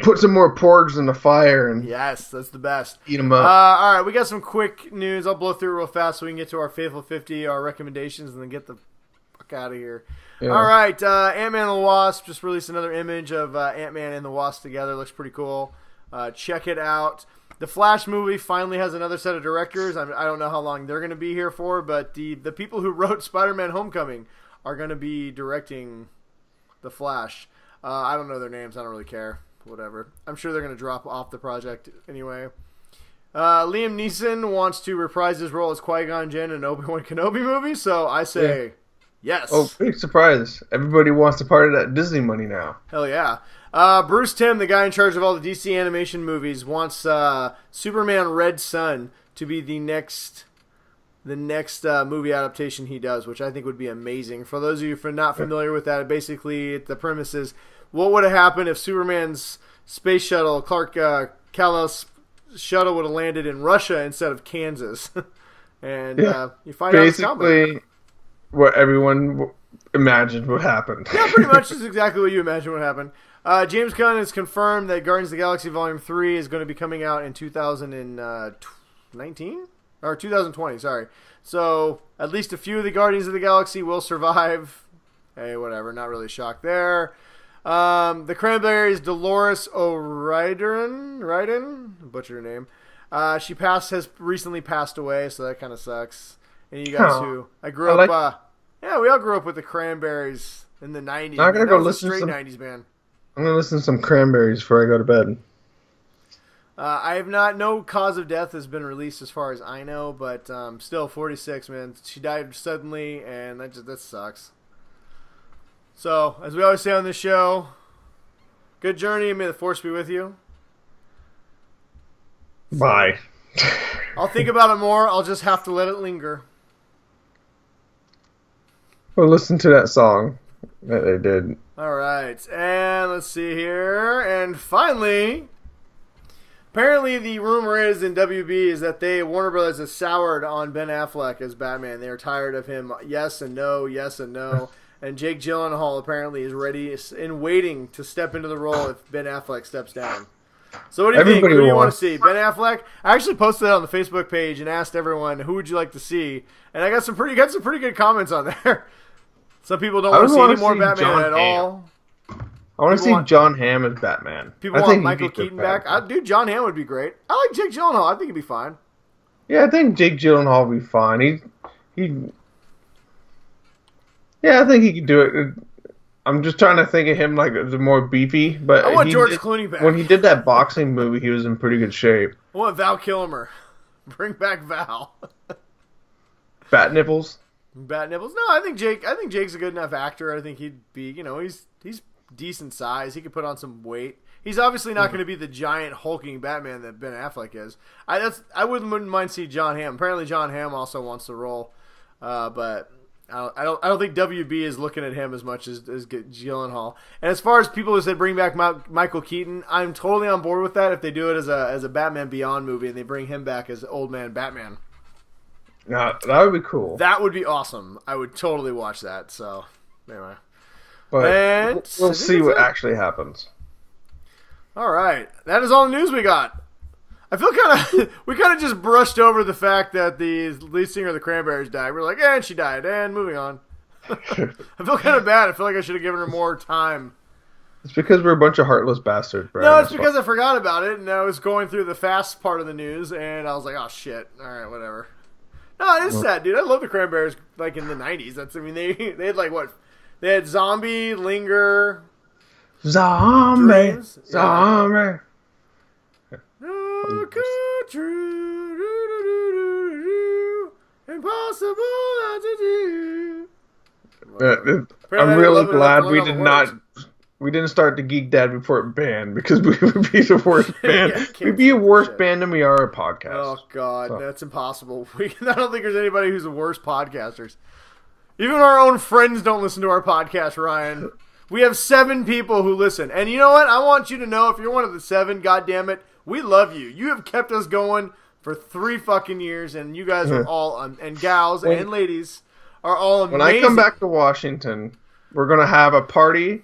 put some more porgs in the fire and yes, that's the best. Eat them up. All right, we got some quick news. I'll blow through it real fast so we can get to our Faithful 50, our recommendations, and then get the fuck out of here. Yeah. All right, Ant-Man and the Wasp just released another image of Ant-Man and the Wasp together. Looks pretty cool. Check it out. The Flash movie finally has another set of directors. I don't know how long they're going to be here for, but the people who wrote Spider-Man Homecoming are going to be directing The Flash. I don't know their names. I don't really care. Whatever. I'm sure they're going to drop off the project anyway. Liam Neeson wants to reprise his role as Qui-Gon Jinn in an Obi-Wan Kenobi movie, so I say yes. Oh, big surprise. Everybody wants to part of that Disney money now. Hell yeah. Bruce Timm, the guy in charge of all the DC animation movies, wants Superman Red Son to be the next movie adaptation he does, which I think would be amazing. For those of you who are not familiar with that, basically the premise is, what would have happened if Superman's space shuttle, Clark Kal-El's shuttle, would have landed in Russia instead of Kansas? And you find out basically what everyone imagined would happen. Yeah, pretty much is exactly what you imagine would happen. James Gunn has confirmed that Guardians of the Galaxy Volume 3 is going to be coming out in 2019? Or 2020, sorry. So, at least a few of the Guardians of the Galaxy will survive. Hey, whatever, not really shocked there. The Cranberries' Dolores O'Riordan, butchered her name, She has recently passed away, so that kind of sucks. And you guys who I grew up, we all grew up with the Cranberries in the 90s. I'm gonna go listen to some 90s band. I'm gonna listen to some Cranberries before I go to bed. I have not. No cause of death has been released as far as I know, but still 46, man. She died suddenly, and that sucks. So, as we always say on this show, good journey, and may the force be with you. Bye. I'll think about it more. I'll just have to let it linger. Well, listen to that song that they did. All right, and let's see here. And finally, apparently the rumor is in WB is that Warner Brothers has soured on Ben Affleck as Batman. They are tired of him. Yes and no, yes and no. And Jake Gyllenhaal apparently is ready and waiting to step into the role if Ben Affleck steps down. So what do you think? Who do you want to see? Ben Affleck? I actually posted that on the Facebook page and asked everyone, who would you like to see? And I got some pretty good comments on there. Some people don't want to see any more Batman at all. I want to see John Hamm as Batman. People want Michael Keaton back. Dude, John Hamm would be great. I like Jake Gyllenhaal. I think he'd be fine. Yeah, I think Jake Gyllenhaal would be fine. Yeah, I think he could do it. I'm just trying to think of him like as more beefy, but I want George Clooney back. When he did that boxing movie, he was in pretty good shape. I want Val Kilmer. Bring back Val. Bat nipples. Bat nipples. No, I think Jake's a good enough actor. I think he'd be, he's decent size. He could put on some weight. He's obviously not going to be the giant hulking Batman that Ben Affleck is. I wouldn't mind seeing John Hamm. Apparently, John Hamm also wants the role, but I don't think WB is looking at him as much as Gyllenhaal. And as far as people who said bring back Michael Keaton, I'm totally on board with that if they do it as a Batman Beyond movie and they bring him back as old man Batman. Yeah, that would be cool. That would be awesome. I would totally watch that. So anyway, but we'll see what actually happens. All right, that is all the news we got. I feel we kind of just brushed over the fact that the lead singer of the Cranberries died. We're like, and she died, and moving on. I feel kind of bad. I feel like I should have given her more time. It's because we're a bunch of heartless bastards, Brad. No, it's because I forgot about it, and I was going through the fast part of the news, and I was like, oh, shit. All right, whatever. No, it is sad, dude. I love the Cranberries, like, in the 90s. They had, like, what? They had Zombie, Linger... Zombie. No country, impossible to do. I'm really glad we didn't start the Geek Dad Report band because we would be the worst band. We'd be a worse band than we are a podcast. Oh God, that's impossible. I don't think there's anybody who's the worst podcasters. Even our own friends don't listen to our podcast, Ryan. We have 7 people who listen. And you know what? I want you to know, if you're one of the 7, goddammit, we love you. You have kept us going for 3 fucking years, and you guys are all, and gals and ladies, are all amazing. When I come back to Washington, we're going to have a party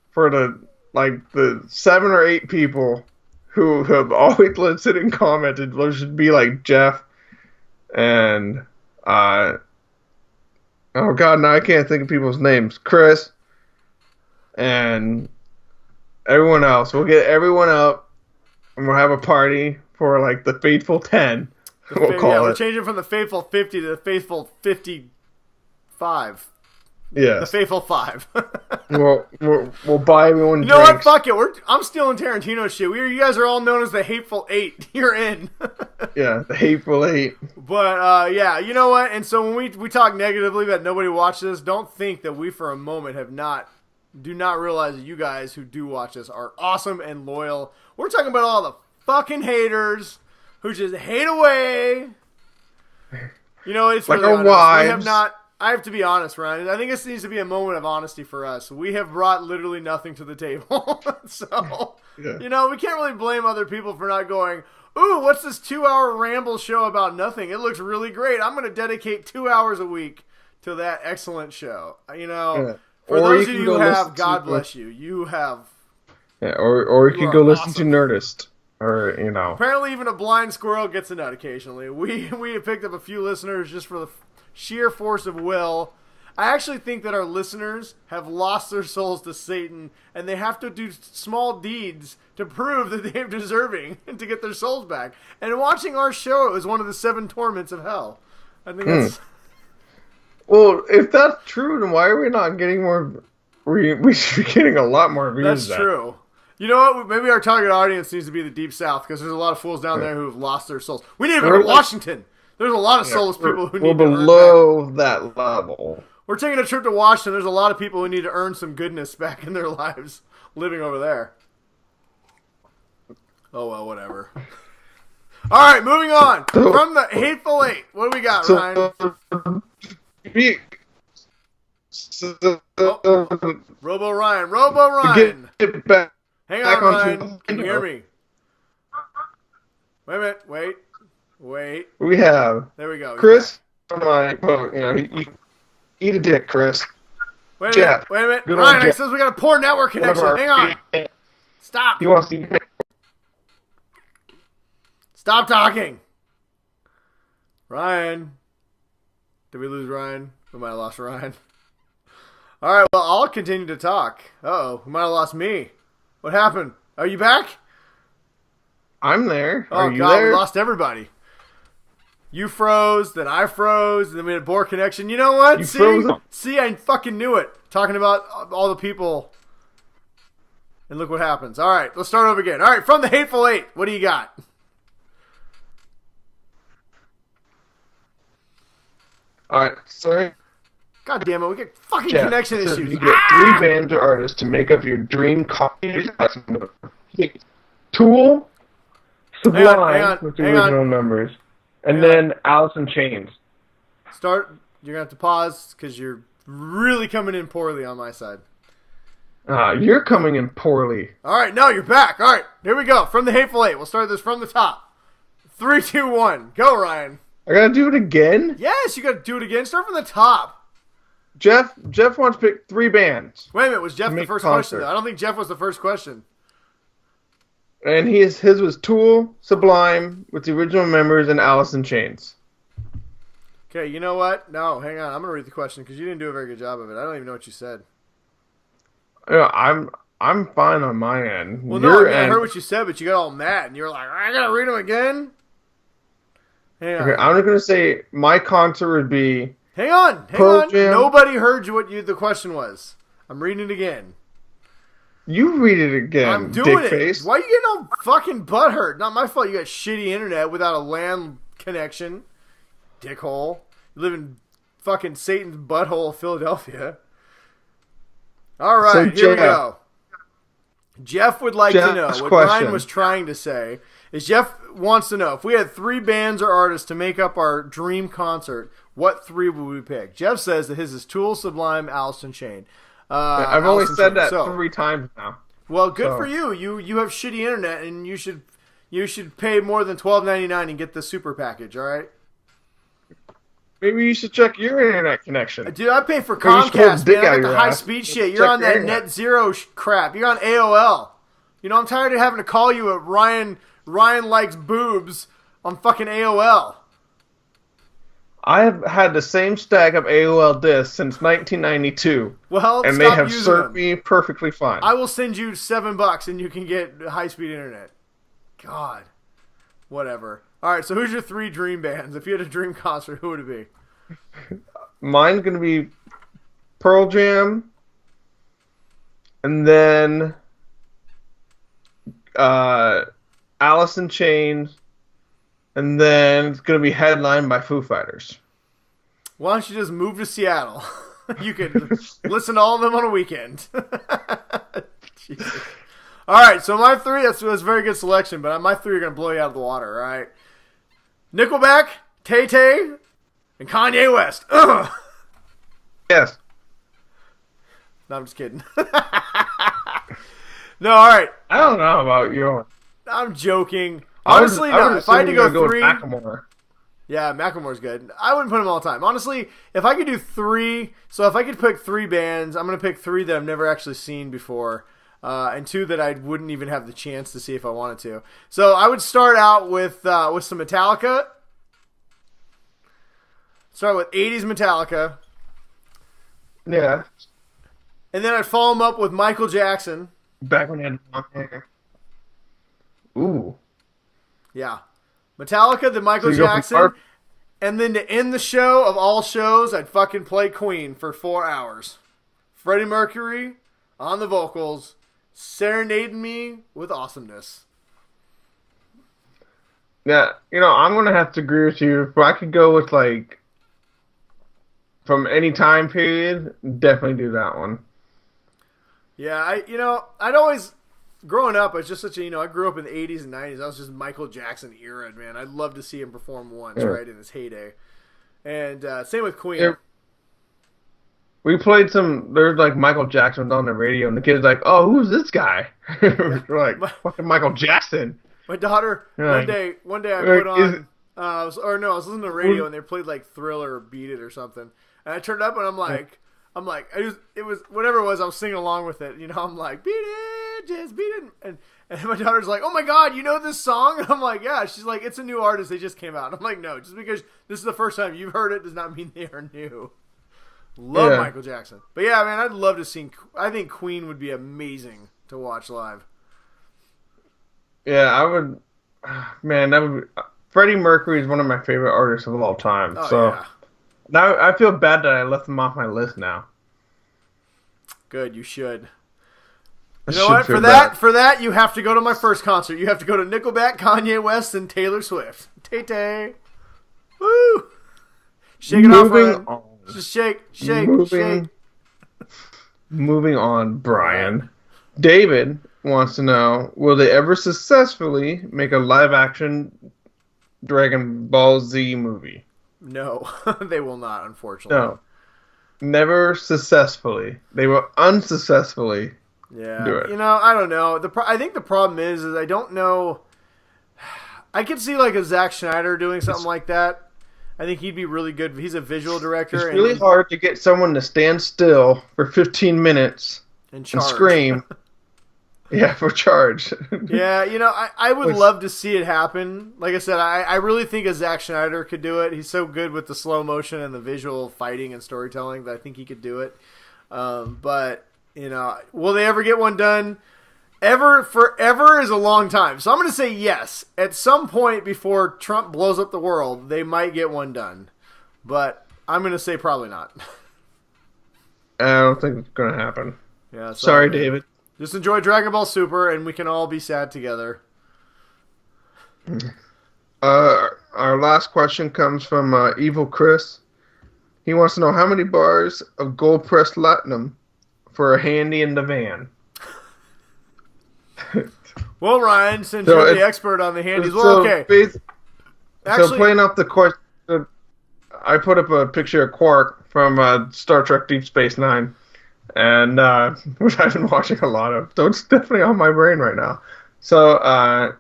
for the 7 or 8 people who have always listened and commented. There should be like Jeff and, oh God, now I can't think of people's names. Chris. And everyone else. We'll get everyone up, and we'll have a party for like the Faithful 10. We're changing from the Faithful 50 to the Faithful 55. Yeah. The Faithful 5. we'll buy everyone drinks. You know what? Fuck it. I'm stealing Tarantino's shit. You guys are all known as the Hateful 8. You're in. Yeah, the Hateful 8. But, yeah, you know what? And so when we talk negatively that nobody watched this, don't think that we for a moment do not realize that you guys who do watch this are awesome and loyal. We're talking about all the fucking haters who just hate away. You know, it's like really our wives. I have to be honest, Ryan. I think this needs to be a moment of honesty for us. We have brought literally nothing to the table. So, yeah. You know, we can't really blame other people for not going, ooh, what's this 2-hour ramble show about nothing? It looks really great. I'm going to dedicate 2 hours a week to that excellent show. You know, yeah. For those of you who have, God bless you. You have. Yeah, or you can go listen to Nerdist. Or, you know. Apparently even a blind squirrel gets a nut occasionally. We have picked up a few listeners just for the sheer force of will. I actually think that our listeners have lost their souls to Satan, and they have to do small deeds to prove that they're deserving and to get their souls back. And watching our show is one of the 7 torments of hell. I think that's... Well, if that's true, then why are we not getting more... We should be getting a lot more views. That's true. You know what? Maybe our target audience needs to be the Deep South, because there's a lot of fools down there who have lost their souls. We need to go to Washington. There's a lot of soulless people who need to earn below that level. We're taking a trip to Washington. There's a lot of people who need to earn some goodness back in their lives living over there. Oh, well, whatever. All right, moving on. From the Hateful Eight, what do we got, Ryan? Robo Ryan. Get back. Hang on, Ryan. Can you hear me? Wait a minute. Wait. We have. There we go. Chris. Eat a dick, Chris. Wait a minute. Ryan, it says we got a poor network connection. Hang on. Stop. He wants to. Stop talking. Ryan. Did we lose Ryan? We might have lost Ryan. All right, well, I'll continue to talk. Uh-oh, we might have lost me. What happened? Are you back? I'm there. Oh, Are you God, there? we lost everybody. You froze, then I froze, then we had a poor connection. You know what? See, I fucking knew it. Talking about all the people. And look what happens. All right, let's start over again. All right, from the Hateful Eight, what do you got? All right, sorry. God damn it, we get fucking connection issues. You get 3 bands or artists to make up your dream copy. Tool, Sublime, with the original members, and then Alice in Chains. You're going to have to pause because you're really coming in poorly on my side. You're coming in poorly. All right, no, you're back. All right, here we go. From the Hateful Eight. We'll start this from the top. 3, 2, 1. Go, Ryan. I got to do it again? Yes, you got to do it again. Start from the top. Jeff wants to pick 3 bands. Wait a minute, was Jeff the first question, though? I don't think Jeff was the first question. And his was Tool, Sublime, with the original members, and Alice in Chains. Okay, you know what? No, hang on. I'm going to read the question because you didn't do a very good job of it. I don't even know what you said. I'm fine on my end. Well, no, I heard what you said, but you got all mad, and you were like, I got to read them again? Hang on. Okay, I'm going to say my concert would be... Hang on. Jam. Nobody heard what the question was. I'm reading it again. You read it again, I'm doing dickface. it. Why are you getting all fucking butthurt? Not my fault you got shitty internet without a LAN connection. Dickhole. You live in fucking Satan's butthole, Philadelphia. All right, here we go. Jeff would like to know what Ryan was trying to say is Jeff wants to know if we had 3 bands or artists to make up our dream concert, what 3 would we pick? Jeff says that his is Tool, Sublime, Alice in Chains. I've only said that 3 times now. Well, good for you. You have shitty internet, and you should pay more than $12.99 and get the super package. All right. Maybe you should check your internet connection. Dude, I pay for Comcast, man. I got the high-speed shit. You're on that net zero crap. You're on AOL. You know, I'm tired of having to call you at Ryan likes boobs on fucking AOL. I have had the same stack of AOL discs since 1992. Well, and they have served me perfectly fine. I will send you $7 and you can get high-speed internet. God. Whatever. All right, so who's your 3 dream bands? If you had a dream concert, who would it be? Mine's going to be Pearl Jam, and then Alice in Chains, and then it's going to be headlined by Foo Fighters. Why don't you just move to Seattle? You could listen to all of them on a weekend. Jesus. All right, so my 3, that's a very good selection, but my 3 are going to blow you out of the water, all right? Nickelback, Tay-Tay, and Kanye West. Ugh. Yes. No, I'm just kidding. No, all right. I don't know about you. I'm joking. Honestly, no. If I had to go 3... Macklemore. Yeah, Macklemore's good. I wouldn't put him all the time. Honestly, if I could do 3... So if I could pick 3 bands, I'm going to pick 3 that I've never actually seen before. And 2 that I wouldn't even have the chance to see if I wanted to. So I would start out with some Metallica. Start with 80s Metallica. Yeah. And then I'd follow him up with Michael Jackson. Back when he had long hair. Ooh. Yeah. Metallica, then Michael Jackson. And then to end the show of all shows, I'd fucking play Queen for 4 hours. Freddie Mercury on the vocals, serenading me with awesomeness. Yeah, I'm going to have to agree with you. If I could go with, like, from any time period, definitely do that one. Yeah, I'd always, growing up, I was just such a, I grew up in the 80s and 90s. I was just Michael Jackson era, man. I'd love to see him perform once, right, in his heyday. And same with Queen. Yeah. We played there's like Michael Jackson on the radio, and the kid's like, oh, who's this guy? We're like, fucking Michael Jackson. My daughter, one day I put on, I was listening to the radio, and they played like Thriller or Beat It or something. And I turned up, and I'm like, it was whatever it was. I was singing along with it. I'm like, beat it, just beat it. And my daughter's like, oh my God, you know this song? And I'm like, yeah. She's like, it's a new artist. They just came out. I'm like, no, just because this is the first time you've heard it does not mean they are new. Love Michael Jackson. But yeah, man, I'd love to see. I think Queen would be amazing to watch live. Yeah, I would. Man, that would. Freddie Mercury is one of my favorite artists of all time. Yeah. Now I feel bad that I left him off my list now. Good, you should. You know what? For that, you have to go to my first concert. You have to go to Nickelback, Kanye West, and Taylor Swift. Tay-tay. Woo! Shake it off, Ryan. Just shake. Moving on, Brian. David wants to know, will they ever successfully make a live-action Dragon Ball Z movie? No, they will not, unfortunately. No. Never successfully. They will unsuccessfully do it. I don't know. I think the problem is I don't know. I could see like a Zack Snyder doing something like that. I think he'd be really good. He's a visual director. It's really hard to get someone to stand still for 15 minutes and scream. Yeah, for charge. Yeah, I would love to see it happen. Like I said, I really think a Zack Snyder could do it. He's so good with the slow motion and the visual fighting and storytelling that I think he could do it. But, will they ever get one done? Forever is a long time. So I'm going to say yes. At some point before Trump blows up the world, they might get one done. But I'm going to say probably not. I don't think it's going to happen. Yeah. Sorry, David. Just enjoy Dragon Ball Super, and we can all be sad together. Our last question comes from Evil Chris. He wants to know how many bars of gold pressed latinum for a handy in the van. Well, Ryan, since you're the expert on the handies, okay. So playing off the question, I put up a picture of Quark from Star Trek Deep Space Nine. And which I've been watching a lot of, so it's definitely on my brain right now. So,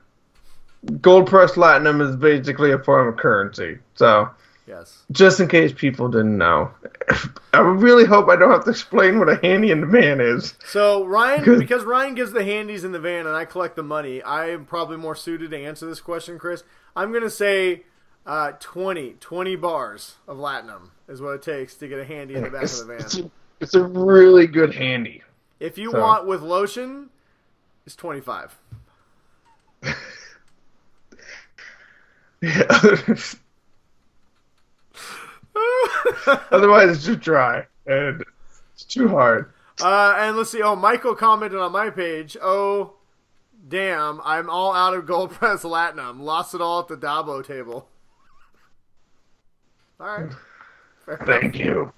gold pressed latinum is basically a form of currency. So, yes, just in case people didn't know, I really hope I don't have to explain what a handy in the van is. So, Ryan, because Ryan gives the handies in the van and I collect the money, I am probably more suited to answer this question, Chris. I'm going to say 20 bars of latinum is what it takes to get a handy in the back of the van. It's a really good handy. If you want with lotion, it's 25. Yeah. Otherwise, it's too dry and it's too hard. And let's see. Oh, Michael commented on my page. Oh, damn! I'm all out of gold press latinum. Lost it all at the Dabo table. All right. Thank you.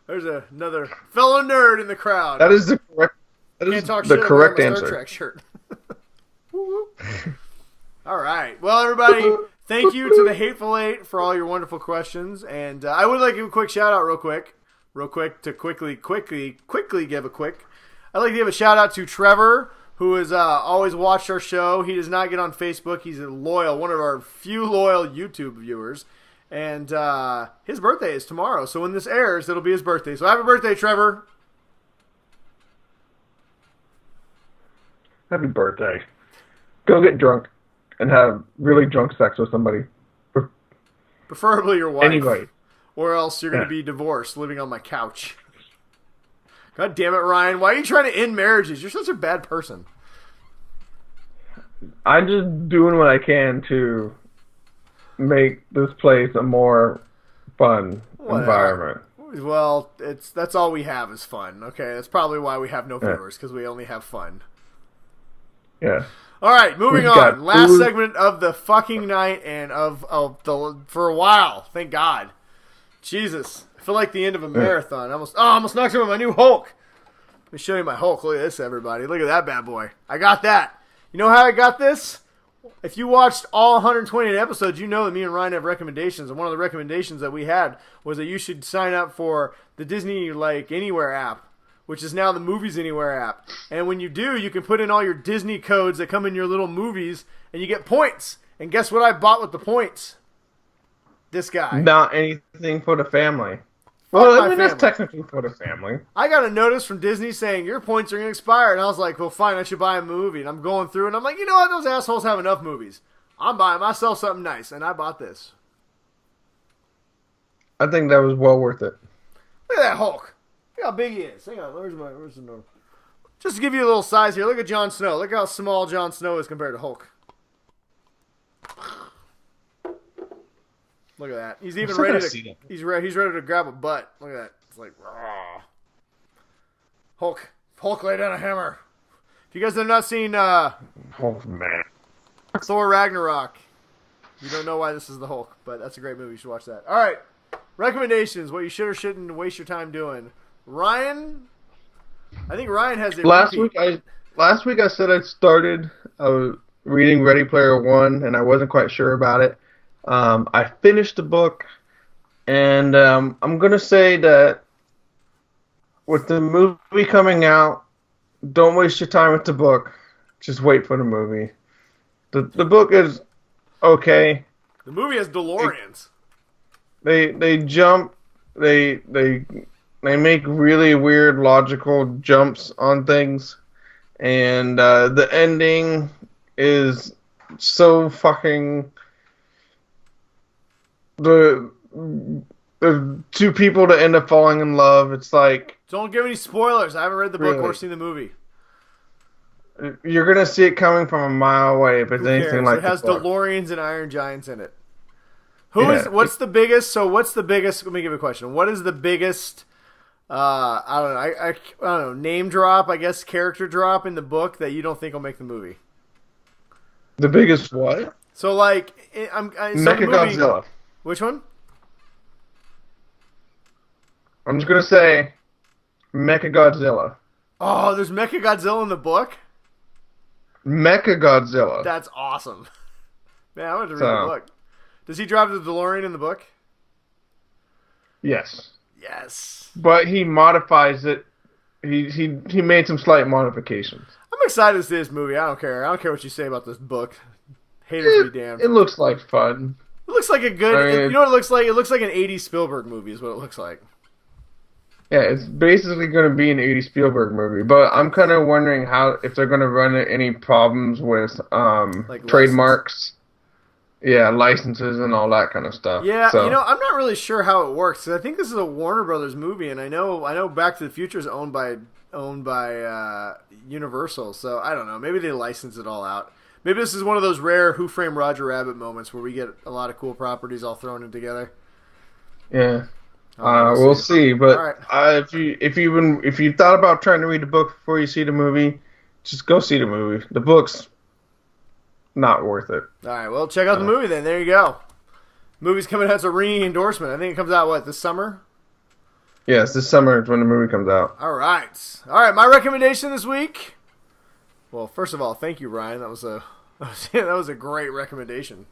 There's another fellow nerd in the crowd. That is the correct. That is the correct answer. Star Trek shirt. All right. Well, everybody, thank you to the Hateful Eight for all your wonderful questions, and I would like to give a quick shout out, real quick, to quickly give a quick. I'd like to give a shout out to Trevor, who has always watched our show. He does not get on Facebook. He's one of our few loyal YouTube viewers. And his birthday is tomorrow. So when this airs, it'll be his birthday. So happy birthday, Trevor. Happy birthday. Go get drunk and have really drunk sex with somebody. Preferably your wife. Anyway. Or else you're going to be divorced, living on my couch. God damn it, Ryan. Why are you trying to end marriages? You're such a bad person. I'm just doing what I can to make this place a more fun environment. Well, that's all we have is fun. Okay, that's probably why we have no viewers, because we only have fun. Yeah. All right, moving on. Last segment of the fucking night and for a while. Thank God. Jesus, I feel like the end of a marathon. I almost knocked over my new Hulk. Let me show you my Hulk. Look at this, everybody. Look at that bad boy. I got that. You know how I got this? If you watched all 128 episodes, you know that me and Ryan have recommendations. And one of the recommendations that we had was that you should sign up for the Disney Anywhere app, which is now the Movies Anywhere app. And when you do, you can put in all your Disney codes that come in your little movies, and you get points. And guess what I bought with the points? This guy. Not anything for the family. Well, I mean, that's technically for the family. I got a notice from Disney saying, your points are going to expire. And I was like, well, fine, I should buy a movie. And I'm going through, and I'm like, you know what? Those assholes have enough movies. I'm buying myself something nice. And I bought this. I think that was well worth it. Look at that Hulk. Look how big he is. Hang on, where's the number? Just to give you a little size here, look at Jon Snow. Look how small Jon Snow is compared to Hulk. Look at that. He's even ready to. He's ready to grab a butt. Look at that. It's like raw. Hulk laid down a hammer. If you guys have not seen Hulk, man. Thor Ragnarok, you don't know why this is the Hulk, but that's a great movie. You should watch that. All right, recommendations. What you should or shouldn't waste your time doing. Ryan, I think Ryan has a last week I said I started reading Ready Player One, and I wasn't quite sure about it. I finished the book, and I'm going to say that with the movie coming out, don't waste your time with the book. Just wait for the movie. The book is okay. The movie has DeLoreans. They jump. They make really weird logical jumps on things, and the ending is so fucking. The two people that end up falling in love. It's like, don't give any spoilers. I haven't read the book or seen the movie. You're gonna see it coming from a mile away if it's anything like. It has DeLoreans and Iron Giants in it. What's the biggest? So what's the biggest? Let me give you a question. What is the biggest? I don't know. I don't know. Name drop. I guess character drop in the book that you don't think will make the movie. The biggest what? So Mechagodzilla. Which one? I'm just gonna say Mechagodzilla. Oh, there's Mechagodzilla in the book? Mechagodzilla. That's awesome. Man, I want to read the book. Does he drive the DeLorean in the book? Yes. Yes. But he modifies it. He made some slight modifications. I'm excited to see this movie. I don't care. I don't care what you say about this book. Haters be damned. It looks like fun. It looks like a good... you know what it looks like? It looks like an 80s Spielberg movie is what it looks like. Yeah, it's basically going to be an 80s Spielberg movie. But I'm kind of wondering if they're going to run into any problems with trademarks. Yeah, licenses and all that kind of stuff. Yeah, so. I'm not really sure how it works. I think this is a Warner Brothers movie, and I know Back to the Future is owned by Universal, so I don't know. Maybe they license it all out. Maybe this is one of those rare Who Framed Roger Rabbit moments where we get a lot of cool properties all thrown in together. Yeah, we'll see. But right. if you thought about trying to read the book before you see the movie, just go see the movie. The book's not worth it. All right, well, check out the movie then. There you go. Movie's coming out as a ringing endorsement. I think it comes out, this summer? Yes, this summer is when the movie comes out. All right. My recommendation this week. Well, first of all, thank you, Ryan. That was a great recommendation.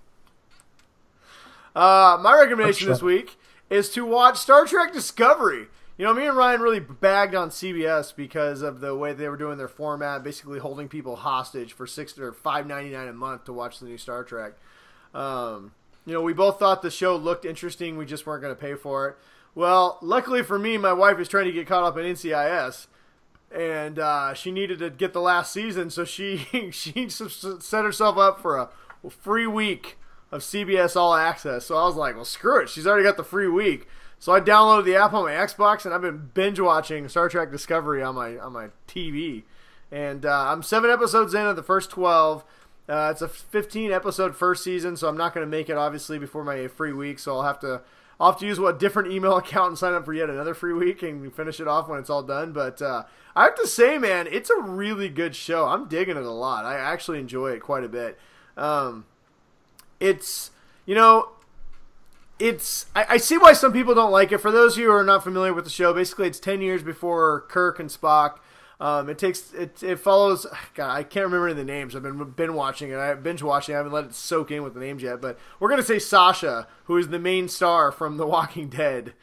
My recommendation this week is to watch Star Trek Discovery. Me and Ryan really bagged on CBS because of the way they were doing their format, basically holding people hostage for $5.99 a month to watch the new Star Trek. We both thought the show looked interesting. We just weren't going to pay for it. Well, luckily for me, my wife is trying to get caught up in NCIS, and she needed to get the last season, so she set herself up for a free week CBS All Access. So I was like, well, screw it. She's already got the free week. So I downloaded the app on my Xbox, and I've been binge watching Star Trek Discovery on my TV. And I'm 7 episodes in of the first 12. It's a 15-episode first season, so I'm not going to make it, obviously, before my free week. So I'll have to use a different email account and sign up for yet another free week and finish it off when it's all done. But I have to say, man, it's a really good show. I'm digging it a lot. I actually enjoy it quite a bit. I see why some people don't like it. For those of you who are not familiar with the show, basically it's 10 years before Kirk and Spock. It follows. God, I can't remember any of the names. I've been binge watching. I haven't let it soak in with the names yet. But we're gonna say Sasha, who is the main star from The Walking Dead.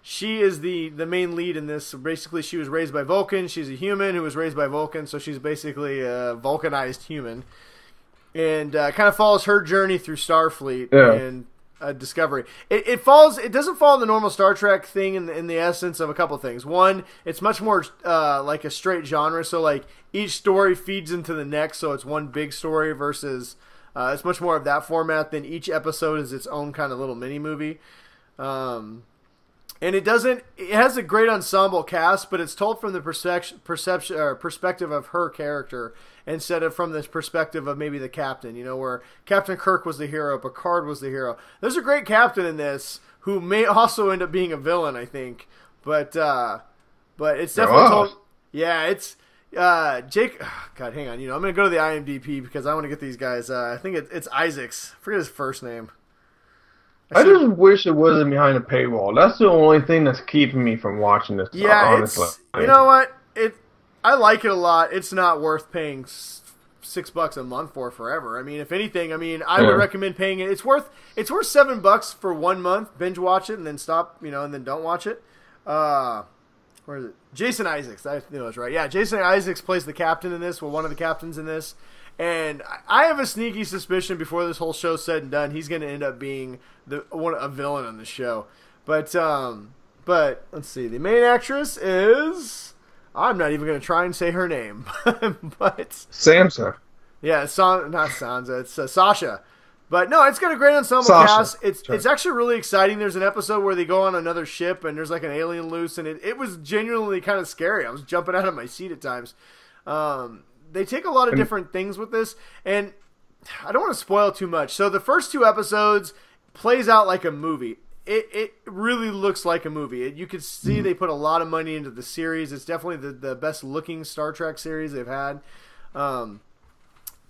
She is the main lead in this. Basically, she was raised by Vulcan. She's a human who was raised by Vulcan, so she's basically a Vulcanized human. And kind of follows her journey through Starfleet and Discovery. It doesn't follow the normal Star Trek thing in the essence of a couple things. One, it's much more like a straight genre, so like each story feeds into the next, so it's one big story versus it's much more of that format than each episode is its own kind of little mini movie. And it has a great ensemble cast, but it's told from the perspective of her character instead of from this perspective of maybe the captain, where Captain Kirk was the hero, Picard was the hero. There's a great captain in this who may also end up being a villain, I think. But it's definitely told. Yeah, it's Jake. God, hang on. I'm going to go to the IMDb because I want to get these guys. I think it's Isaacs. I forget his first name. I just wish it wasn't behind a paywall. That's the only thing that's keeping me from watching this. Yeah, honestly. You know what? I like it a lot. It's not worth paying $6 a month for forever. I mean, if anything, I would recommend paying it. It's worth $7 for 1 month. Binge watch it and then stop. And then don't watch it. Where is it? Jason Isaacs. I knew it was right. Yeah, Jason Isaacs plays the captain in this. Well, one of the captains in this. And I have a sneaky suspicion before this whole show's said and done, he's going to end up being a villain on the show. But let's see. The main actress is... I'm not even going to try and say her name. But Sansa. Yeah, not Sansa. It's Sasha. But no, it's got a great ensemble cast. It's actually really exciting. There's an episode where they go on another ship and there's like an alien loose, and it was genuinely kind of scary. I was jumping out of my seat at times. They take a lot of different things with this, and I don't want to spoil too much. So the first 2 episodes plays out like a movie. It really looks like a movie. You could see they put a lot of money into the series. It's definitely the best looking Star Trek series they've had.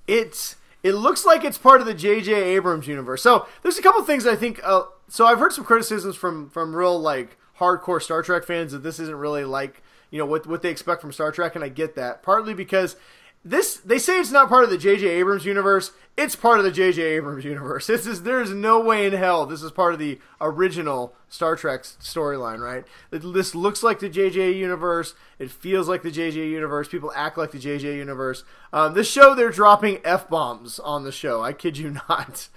It looks like it's part of the J.J. Abrams universe. So there's a couple things I think. So I've heard some criticisms from real like hardcore Star Trek fans that this isn't really like what they expect from Star Trek, and I get that. Partly because they say it's not part of the J.J. Abrams universe. It's part of the J.J. Abrams universe. There is no way in hell this is part of the original Star Trek storyline, right? This looks like the J.J. universe. It feels like the J.J. universe. People act like the J.J. universe. This show, they're dropping F-bombs on the show. I kid you not.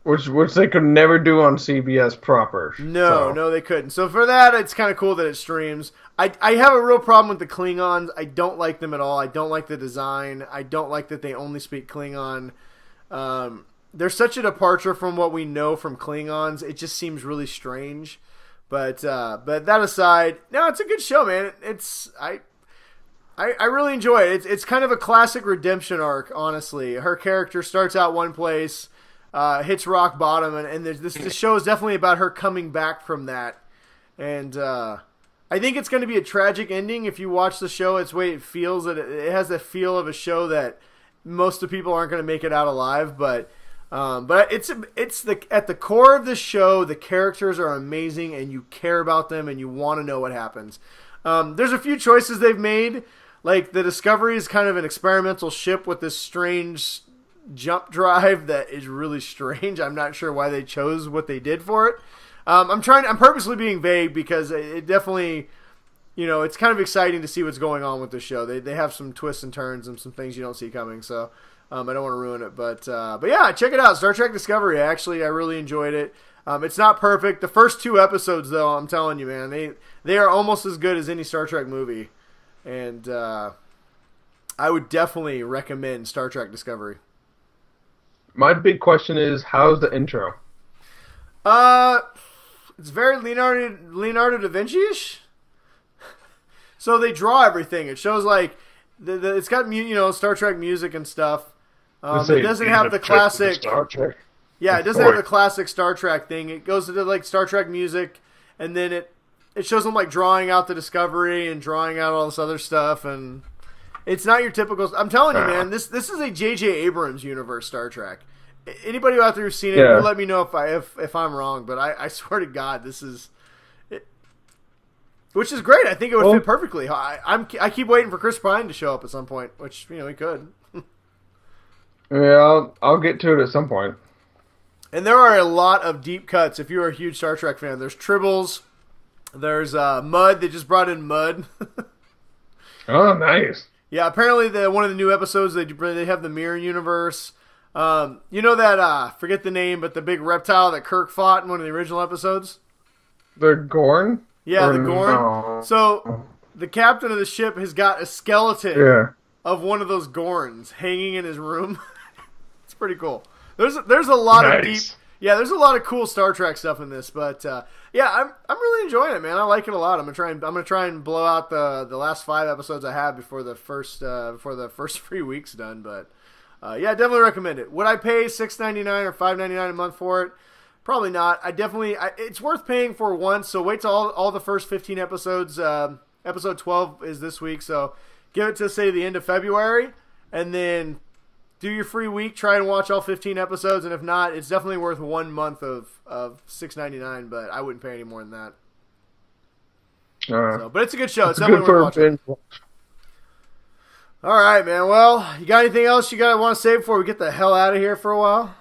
Which they could never do on CBS proper. No, they couldn't. So for that, it's kind of cool that it streams. I have a real problem with the Klingons. I don't like them at all. I don't like the design. I don't like that they only speak Klingon. They're such a departure from what we know from Klingons. It just seems really strange. But that aside, no, it's a good show, man. I really enjoy it. It's kind of a classic redemption arc, honestly. Her character starts out one place, hits rock bottom, and this show is definitely about her coming back from that. And I think it's going to be a tragic ending if you watch the show. It's the way it feels. It has the feel of a show that most of the people aren't going to make it out alive. But it's at the core of the show, the characters are amazing, and you care about them, and you want to know what happens. There's a few choices they've made. Like, the Discovery is kind of an experimental ship with this strange jump drive that is really strange. I'm not sure why they chose what they did for it. I'm purposely being vague because it definitely, it's kind of exciting to see what's going on with the show. They have some twists and turns and some things you don't see coming. So, I don't want to ruin it, but yeah, check it out. Star Trek Discovery. I really enjoyed it. It's not perfect. The first 2 episodes, though, I'm telling you, man, they are almost as good as any Star Trek movie. And I would definitely recommend Star Trek Discovery. My big question is, how's the intro? It's very Leonardo da Vinci-ish. So they draw everything. It shows like it's got Star Trek music and stuff. It doesn't have the classic Star Trek. Yeah, it doesn't have the classic Star Trek thing. It goes into like Star Trek music, and then it shows them like drawing out the Discovery and drawing out all this other stuff, and it's not your typical. I'm telling you, man, this is a J.J. Abrams universe Star Trek. Anybody out there who's seen it, will let me know if I'm wrong. But I swear to God, this is. Which is great. I think it would fit perfectly. I keep waiting for Chris Pine to show up at some point, which he could. Yeah, I'll get to it at some point. And there are a lot of deep cuts. If you're a huge Star Trek fan, there's tribbles, there's mud. They just brought in mud. Oh, nice. Yeah, apparently one of the new episodes they have the mirror universe. You know that forget the name, but the big reptile that Kirk fought in one of the original episodes. The Gorn. Yeah, the Gorn. No. So the captain of the ship has got a skeleton of one of those Gorns hanging in his room. It's pretty cool. There's a lot of deep. Yeah, there's a lot of cool Star Trek stuff in this, but yeah, I'm really enjoying it, man. I like it a lot. I'm gonna try and blow out the last 5 episodes I have before the first 3 weeks done. But yeah, definitely recommend it. Would I pay $6.99 or $5.99 a month for it? Probably not. It's worth paying for once. So wait till all the first 15 episodes. Episode 12 is this week, so give it to say the end of February, and then do your free week. Try and watch all 15 episodes, and if not, it's definitely worth 1 month of $6.99. But I wouldn't pay any more than that. But it's a good show. It's definitely worth watching. All right, man. Well, you got anything else you want to say before we get the hell out of here for a while?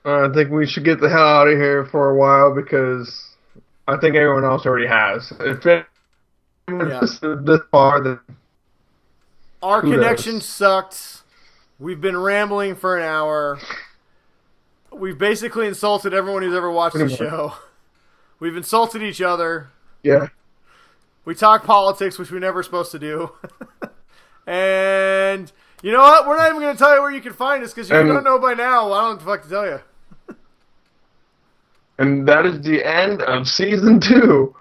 I think we should get the hell out of here for a while because I think everyone else already has. If it's this far, then our connection sucked. We've been rambling for an hour. We've basically insulted everyone who's ever watched the show. We've insulted each other. Yeah. We talk politics, which we're never supposed to do. And you know what? We're not even going to tell you where you can find us because if you don't know by now, I don't know what the fuck to tell you. And that is the end of Season 2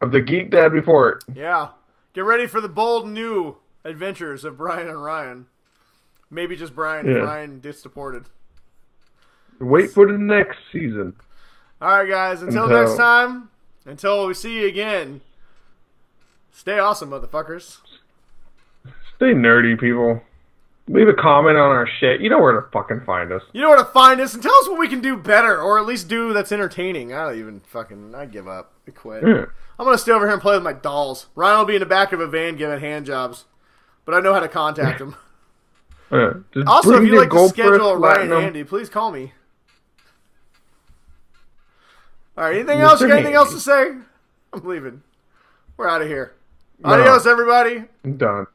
of the Geek Dad Report. Yeah. Get ready for the bold new adventures of Brian and Ryan. Maybe just Brian if Ryan gets deported. Wait for the next season. All right, guys. Until next time, until we see you again, stay awesome, motherfuckers. Stay nerdy, people. Leave a comment on our shit. You know where to fucking find us. You know where to find us, and tell us what we can do better, or at least do that's entertaining. I give up. I quit. Yeah. I'm going to stay over here and play with my dolls. Ryan will be in the back of a van giving hand jobs, but I know how to contact him. Also, if you'd like to schedule Ryan and Andy, please call me. All right, anything else? You got anything else to say? I'm leaving. We're out of here. Adios, everybody. I'm done.